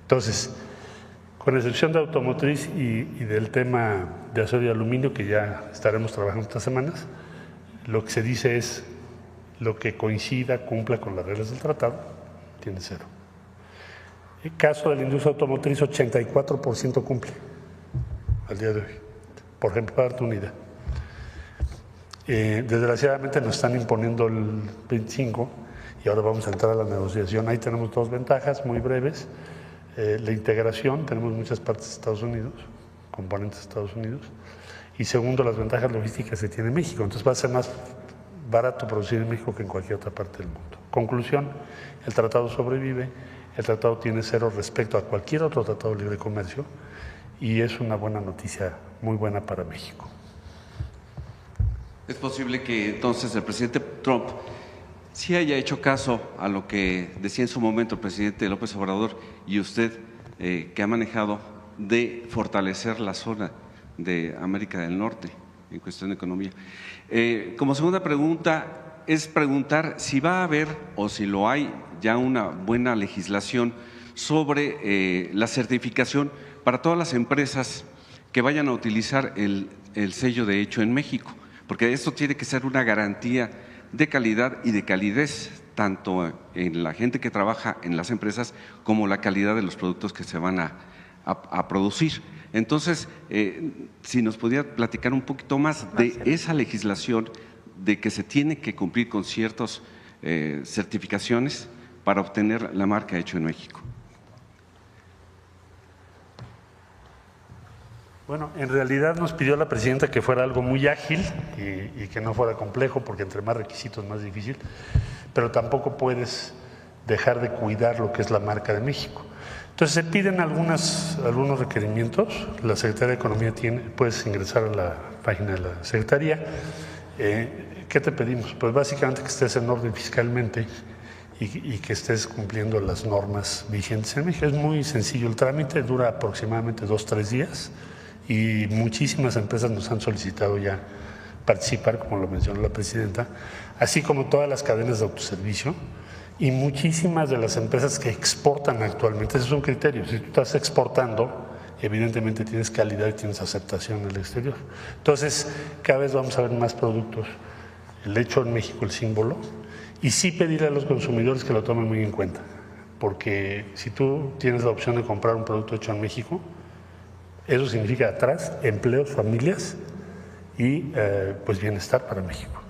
Entonces, con excepción de automotriz y del tema de acero y aluminio, que ya estaremos trabajando estas semanas, lo que se dice es lo que coincida, cumpla con las reglas del tratado, tiene cero. El caso de la industria automotriz, 84% cumple al día de hoy. Por ejemplo, para darte una idea. Desgraciadamente nos están imponiendo el 25% y ahora vamos a entrar a la negociación. Ahí tenemos dos ventajas muy breves. La integración, tenemos muchas partes de Estados Unidos, componentes de Estados Unidos, y segundo, las ventajas logísticas que tiene México. Entonces va a ser más barato producir en México que en cualquier otra parte del mundo. Conclusión, el tratado sobrevive, el tratado tiene cero respecto a cualquier otro tratado de libre comercio y es una buena noticia, muy buena para México. ¿Es posible que entonces el presidente Trump sí haya hecho caso a lo que decía en su momento el presidente López Obrador y usted, que ha manejado, de fortalecer la zona de América del Norte en cuestión de economía? Como segunda pregunta es preguntar si va a haber o si lo hay ya una buena legislación sobre la certificación para todas las empresas que vayan a utilizar el sello de hecho en México, porque esto tiene que ser una garantía de calidad y de calidez, tanto en la gente que trabaja en las empresas como la calidad de los productos que se van a producir. Entonces, si nos pudiera platicar un poquito más de esa legislación, de que se tiene que cumplir con ciertas certificaciones para obtener la marca hecho en México. Bueno, en realidad nos pidió la presidenta que fuera algo muy ágil y que no fuera complejo, porque entre más requisitos más difícil, pero tampoco puedes dejar de cuidar lo que es la marca de México. Entonces se piden algunos requerimientos. La Secretaría de Economía puedes ingresar a la página de la Secretaría. ¿Qué te pedimos? Pues básicamente que estés en orden fiscalmente y que estés cumpliendo las normas vigentes en México. Es muy sencillo el trámite, dura aproximadamente 2-3 días y muchísimas empresas nos han solicitado ya participar, como lo mencionó la presidenta, así como todas las cadenas de autoservicio y muchísimas de las empresas que exportan actualmente. Ese es un criterio. Si tú estás exportando, evidentemente tienes calidad y tienes aceptación en el exterior. Entonces, cada vez vamos a ver más productos. El hecho en México, el símbolo, y sí pedirle a los consumidores que lo tomen muy en cuenta, porque si tú tienes la opción de comprar un producto hecho en México, eso significa atrás empleos, familias y pues bienestar para México.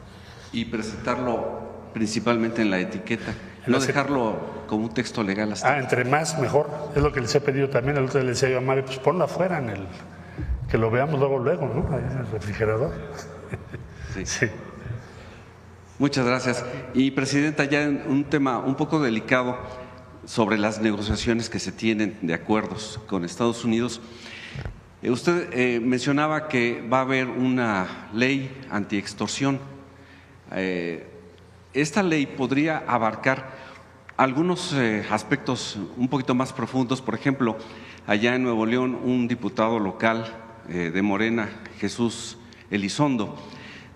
Y presentarlo principalmente en la etiqueta, no dejarlo como un texto legal hasta. Entre más mejor, es lo que les he pedido también. El otro día les decía yo a Mari, pues ponlo afuera que lo veamos luego, ¿no? Ahí en el refrigerador. Sí. Sí. Muchas gracias. Y presidenta, ya en un tema un poco delicado sobre las negociaciones que se tienen de acuerdos con Estados Unidos. Usted mencionaba que va a haber una ley antiextorsión. Esta ley podría abarcar algunos aspectos un poquito más profundos. Por ejemplo, allá en Nuevo León, un diputado local de Morena, Jesús Elizondo,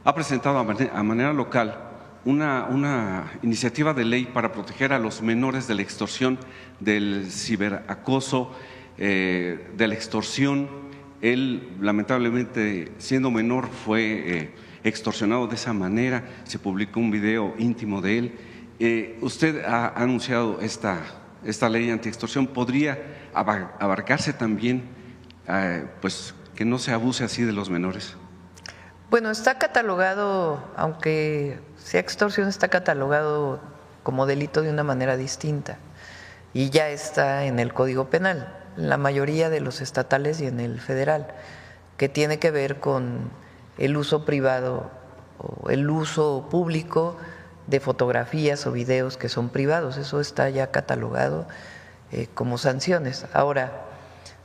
ha presentado a manera local una iniciativa de ley para proteger a los menores de la extorsión, del ciberacoso, de la extorsión. Él, lamentablemente, siendo menor, fue extorsionado de esa manera. Se publicó un video íntimo de él. Usted ha anunciado esta ley antiextorsión. ¿Podría abarcarse también, pues, que no se abuse así de los menores? Bueno, está catalogado, aunque sea extorsión, está catalogado como delito de una manera distinta y ya está en el Código Penal, en la mayoría de los estatales y en el federal, que tiene que ver con el uso privado o el uso público de fotografías o videos que son privados. Eso está ya catalogado como sanciones. Ahora,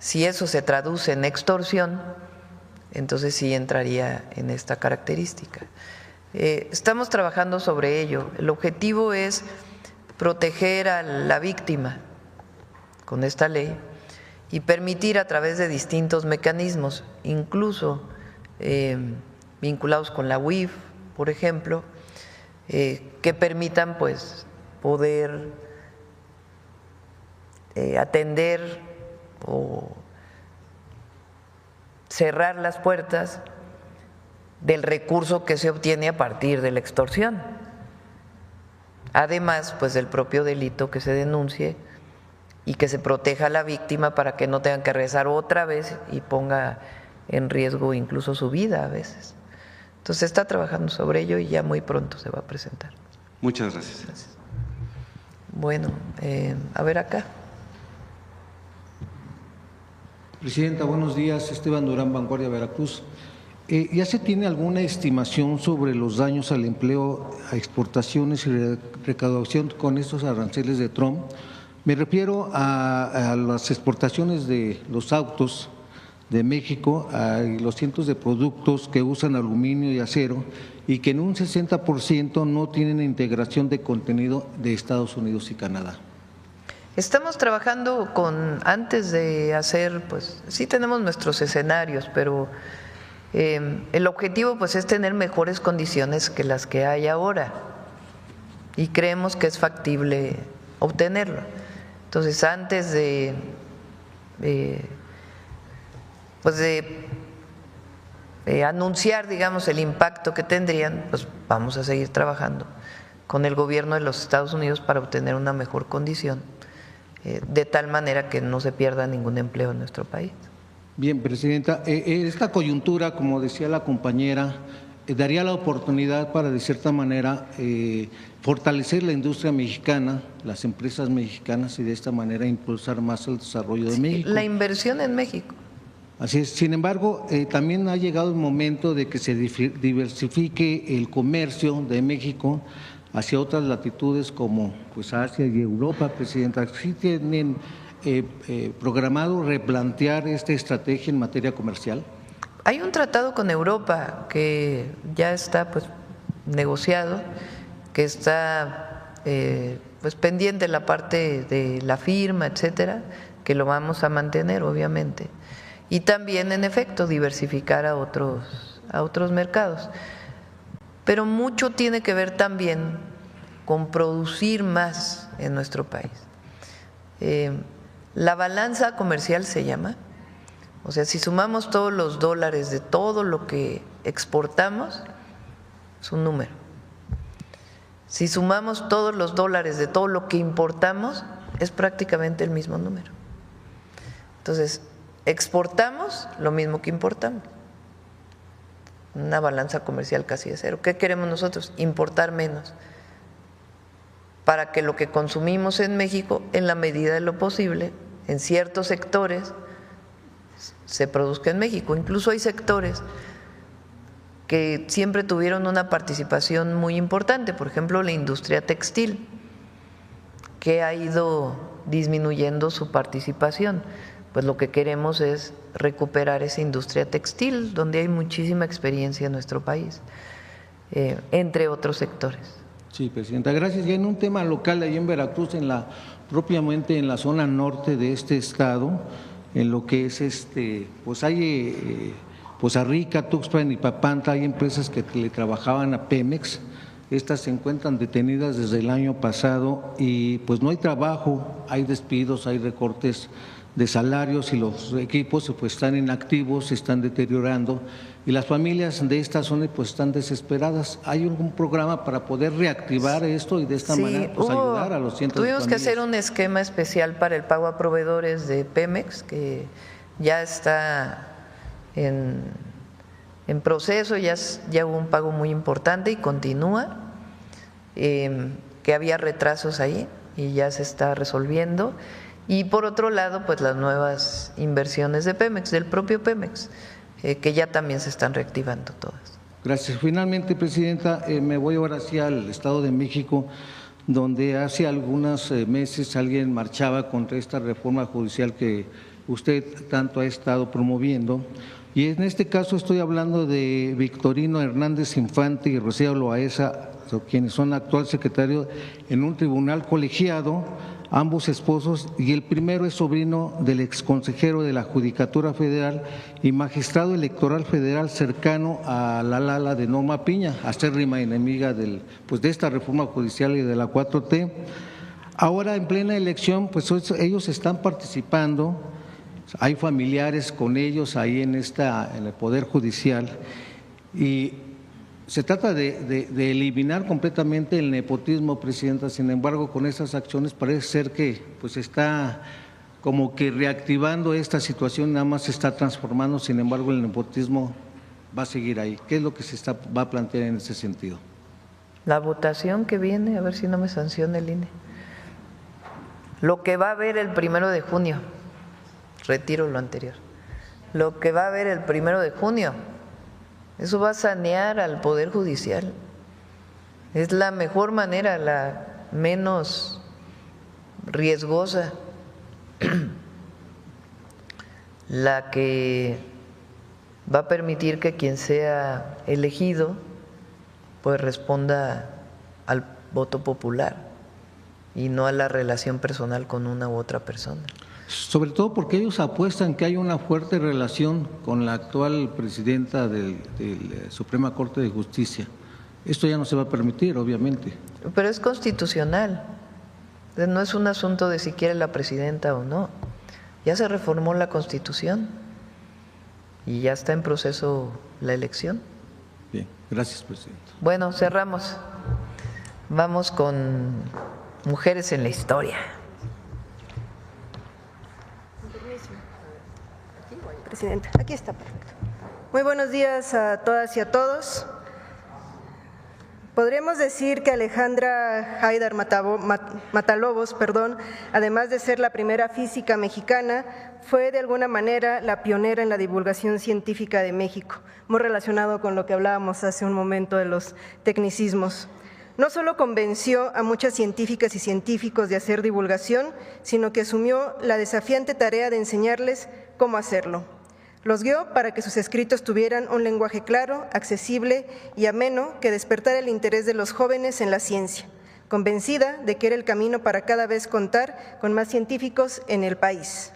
si eso se traduce en extorsión, entonces sí entraría en esta característica. Estamos trabajando sobre ello. El objetivo es proteger a la víctima con esta ley y permitir a través de distintos mecanismos, incluso vinculados con la UIF, por ejemplo, que permitan pues poder atender o cerrar las puertas del recurso que se obtiene a partir de la extorsión. Además, pues del propio delito que se denuncie y que se proteja a la víctima para que no tengan que regresar otra vez y ponga en riesgo incluso su vida a veces. Entonces se está trabajando sobre ello y ya muy pronto se va a presentar. Muchas gracias. Gracias. Bueno, a ver acá. Presidenta, buenos días. Esteban Durán, Vanguardia, Veracruz. ¿Ya se tiene alguna estimación sobre los daños al empleo, a exportaciones y recaudación con estos aranceles de Trump? Me refiero a las exportaciones de los autos de México, a los cientos de productos que usan aluminio y acero y que en un 60% no tienen integración de contenido de Estados Unidos y Canadá. Estamos trabajando antes de hacer, pues sí tenemos nuestros escenarios, pero el objetivo pues es tener mejores condiciones que las que hay ahora y creemos que es factible obtenerlo. Entonces, antes de anunciar, digamos, el impacto que tendrían, pues vamos a seguir trabajando con el gobierno de los Estados Unidos para obtener una mejor condición, de tal manera que no se pierda ningún empleo en nuestro país. Bien, Presidenta, esta coyuntura, como decía la compañera, daría la oportunidad para, de cierta manera, fortalecer la industria mexicana, las empresas mexicanas y de esta manera impulsar más el desarrollo de México. La inversión en México. Así es. Sin embargo, también ha llegado el momento de que se diversifique el comercio de México hacia otras latitudes como pues Asia y Europa, Presidenta. ¿Sí tienen programado replantear esta estrategia en materia comercial? Hay un tratado con Europa que ya está pues negociado, que está pues pendiente la parte de la firma, etcétera, que lo vamos a mantener obviamente, y también en efecto diversificar a otros mercados, pero mucho tiene que ver también con producir más en nuestro país. La balanza comercial se llama. O sea, si sumamos todos los dólares de todo lo que exportamos, es un número. Si sumamos todos los dólares de todo lo que importamos, es prácticamente el mismo número. Entonces, exportamos lo mismo que importamos. Una balanza comercial casi de cero. ¿Qué queremos nosotros? Importar menos, para que lo que consumimos en México, en la medida de lo posible, en ciertos sectores, se produzca en México. Incluso hay sectores que siempre tuvieron una participación muy importante, por ejemplo la industria textil, que ha ido disminuyendo su participación. Pues lo que queremos es recuperar esa industria textil, donde hay muchísima experiencia en nuestro país, entre otros sectores. Sí, Presidenta, gracias. Ya en un tema local, ahí en Veracruz, propiamente en la zona norte de este estado, en lo que es pues hay Poza Rica, Tuxpan y Papantla, hay empresas que le trabajaban a Pemex. Estas se encuentran detenidas desde el año pasado y pues no hay trabajo, hay despidos, hay recortes de salarios y los equipos pues están inactivos, se están deteriorando y las familias de esta zona pues están desesperadas. ¿Hay algún programa para poder reactivar esto y de esta manera pues ayudar a los cientos de familias? Tuvimos que hacer un esquema especial para el pago a proveedores de Pemex, que ya está en proceso, ya hubo un pago muy importante y continúa, que había retrasos ahí y ya se está resolviendo. Y por otro lado, pues las nuevas inversiones de Pemex, del propio Pemex, que ya también se están reactivando todas. Gracias. Finalmente, Presidenta, me voy ahora hacia el Estado de México, donde hace algunos meses alguien marchaba contra esta reforma judicial que usted tanto ha estado promoviendo. Y en este caso estoy hablando de Victorino Hernández Infante y Rocío Loaesa, quienes son actual secretario en un tribunal colegiado, ambos esposos, y el primero es sobrino del exconsejero de la Judicatura Federal y magistrado electoral federal cercano a la Lala de Norma Piña, acérrima enemiga de esta reforma judicial y de la 4T. Ahora en plena elección, pues ellos están participando, hay familiares con ellos ahí en el Poder Judicial y se trata de eliminar completamente el nepotismo, Presidenta. Sin embargo, con esas acciones parece ser que pues está como que reactivando esta situación, nada más se está transformando. Sin embargo, el nepotismo va a seguir ahí. ¿Qué es lo que va a plantear en ese sentido? La votación que viene, a ver si no me sanciona el INE. Lo que va a haber el 1 de junio, retiro lo anterior. Lo que va a haber el 1 de junio Eso va a sanear al Poder Judicial. Es la mejor manera, la menos riesgosa, la que va a permitir que quien sea elegido pues responda al voto popular y no a la relación personal con una u otra persona. Sobre todo porque ellos apuestan que hay una fuerte relación con la actual presidenta de la Suprema Corte de Justicia. Esto ya no se va a permitir, obviamente. Pero es constitucional, no es un asunto de si quiere la presidenta o no. Ya se reformó la Constitución y ya está en proceso la elección. Bien, gracias, presidente. Bueno, cerramos. Vamos con mujeres en la historia. Presidenta, aquí está, perfecto. Muy buenos días a todas y a todos. Podríamos decir que Alejandra Haidar Matalobos, además de ser la primera física mexicana, fue de alguna manera la pionera en la divulgación científica de México, muy relacionado con lo que hablábamos hace un momento de los tecnicismos. No solo convenció a muchas científicas y científicos de hacer divulgación, sino que asumió la desafiante tarea de enseñarles cómo hacerlo. Los guió para que sus escritos tuvieran un lenguaje claro, accesible y ameno que despertara el interés de los jóvenes en la ciencia, convencida de que era el camino para cada vez contar con más científicos en el país.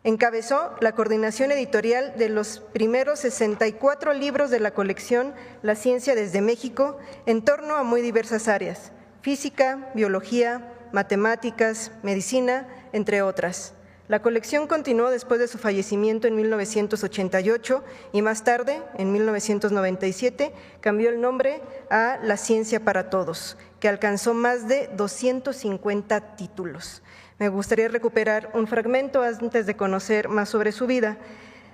Encabezó la coordinación editorial de los primeros 64 libros de la colección La Ciencia desde México en torno a muy diversas áreas: física, biología, matemáticas, medicina, entre otras. La colección continuó después de su fallecimiento en 1988 y más tarde, en 1997, cambió el nombre a La Ciencia para Todos, que alcanzó más de 250 títulos. Me gustaría recuperar un fragmento antes de conocer más sobre su vida.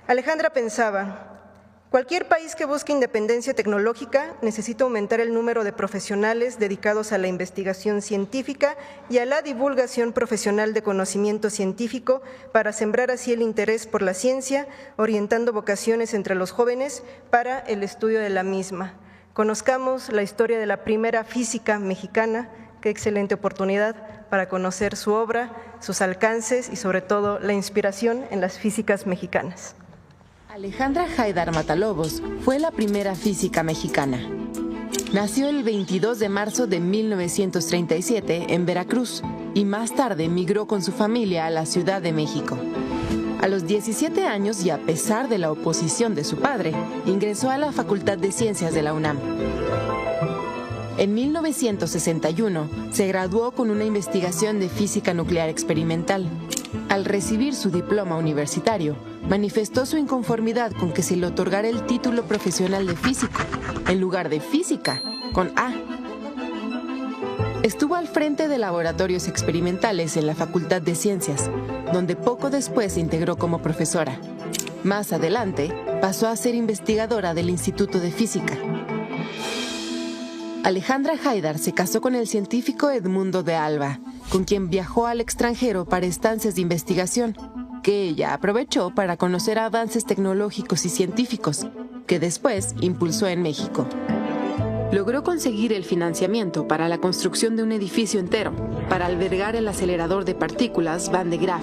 Alejandra pensaba: cualquier país que busque independencia tecnológica necesita aumentar el número de profesionales dedicados a la investigación científica y a la divulgación profesional de conocimiento científico para sembrar así el interés por la ciencia, orientando vocaciones entre los jóvenes para el estudio de la misma. Conozcamos la historia de la primera física mexicana. Qué excelente oportunidad para conocer su obra, sus alcances y sobre todo la inspiración en las físicas mexicanas. Alejandra Haidar Matalobos fue la primera física mexicana. Nació el 22 de marzo de 1937 en Veracruz y más tarde migró con su familia a la Ciudad de México. A los 17 años y a pesar de la oposición de su padre, ingresó a la Facultad de Ciencias de la UNAM. En 1961 se graduó con una investigación de física nuclear experimental. Al recibir su diploma universitario, manifestó su inconformidad con que se le otorgara el título profesional de físico, en lugar de física, con A. Estuvo al frente de laboratorios experimentales en la Facultad de Ciencias, donde poco después se integró como profesora. Más adelante, pasó a ser investigadora del Instituto de Física. Alejandra Haidar se casó con el científico Edmundo de Alba, con quien viajó al extranjero para estancias de investigación, que ella aprovechó para conocer avances tecnológicos y científicos, que después impulsó en México. Logró conseguir el financiamiento para la construcción de un edificio entero, para albergar el acelerador de partículas Van de Graaff,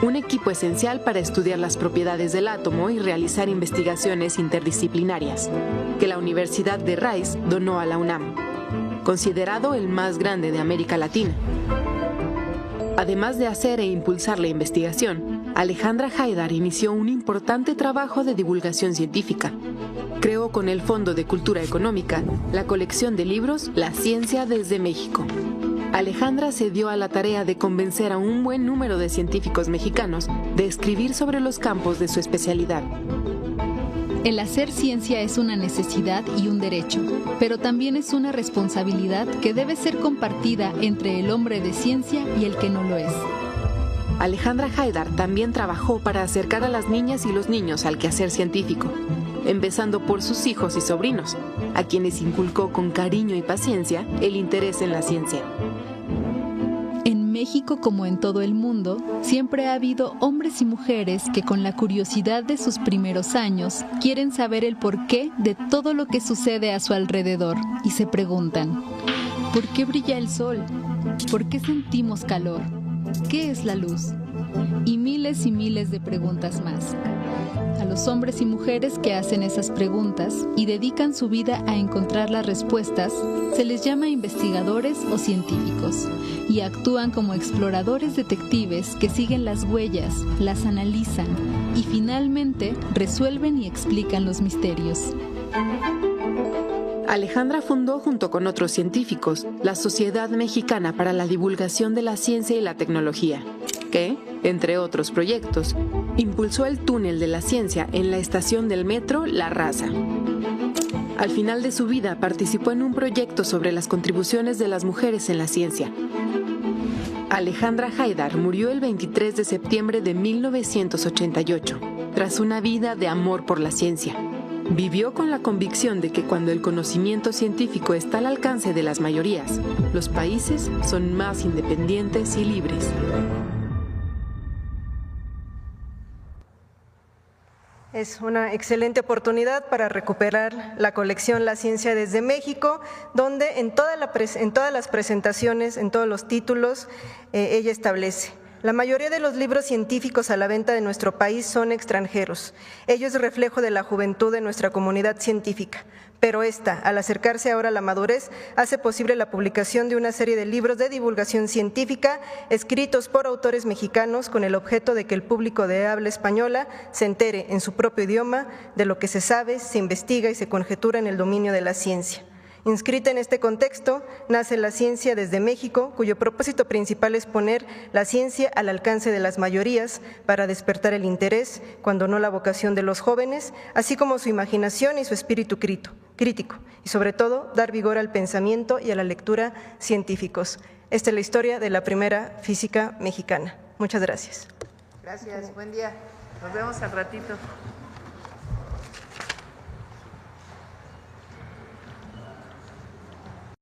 un equipo esencial para estudiar las propiedades del átomo y realizar investigaciones interdisciplinarias, que la Universidad de Rice donó a la UNAM, considerado el más grande de América Latina. Además de hacer e impulsar la investigación, Alejandra Haidar inició un importante trabajo de divulgación científica. Creó con el Fondo de Cultura Económica la colección de libros La Ciencia desde México. Alejandra se dio a la tarea de convencer a un buen número de científicos mexicanos de escribir sobre los campos de su especialidad. El hacer ciencia es una necesidad y un derecho, pero también es una responsabilidad que debe ser compartida entre el hombre de ciencia y el que no lo es. Alejandra Haidar también trabajó para acercar a las niñas y los niños al quehacer científico, empezando por sus hijos y sobrinos, a quienes inculcó con cariño y paciencia el interés en la ciencia. En México, como en todo el mundo, siempre ha habido hombres y mujeres que con la curiosidad de sus primeros años quieren saber el porqué de todo lo que sucede a su alrededor y se preguntan: ¿por qué brilla el sol? ¿Por qué sentimos calor? ¿Qué es la luz? Y miles de preguntas más. A los hombres y mujeres que hacen esas preguntas y dedican su vida a encontrar las respuestas, se les llama investigadores o científicos, y actúan como exploradores detectives que siguen las huellas, las analizan y finalmente resuelven y explican los misterios. Alejandra fundó, junto con otros científicos, la Sociedad Mexicana para la Divulgación de la Ciencia y la Tecnología, que, entre otros proyectos, impulsó el túnel de la ciencia en la estación del metro La Raza. Al final de su vida participó en un proyecto sobre las contribuciones de las mujeres en la ciencia. Alejandra Haidar murió el 23 de septiembre de 1988, tras una vida de amor por la ciencia. Vivió con la convicción de que cuando el conocimiento científico está al alcance de las mayorías, los países son más independientes y libres. Es una excelente oportunidad para recuperar la colección La Ciencia desde México, donde en todas las presentaciones, en todos los títulos, ella establece: la mayoría de los libros científicos a la venta de nuestro país son extranjeros. Ello es reflejo de la juventud de nuestra comunidad científica. Pero esta, al acercarse ahora a la madurez, hace posible la publicación de una serie de libros de divulgación científica escritos por autores mexicanos con el objeto de que el público de habla española se entere en su propio idioma de lo que se sabe, se investiga y se conjetura en el dominio de la ciencia. Inscrita en este contexto, nace La Ciencia desde México, cuyo propósito principal es poner la ciencia al alcance de las mayorías para despertar el interés, cuando no la vocación de los jóvenes, así como su imaginación y su espíritu crítico, y sobre todo dar vigor al pensamiento y a la lectura científicos. Esta es la historia de la primera física mexicana. Muchas gracias. Gracias, buen día. Nos vemos al ratito.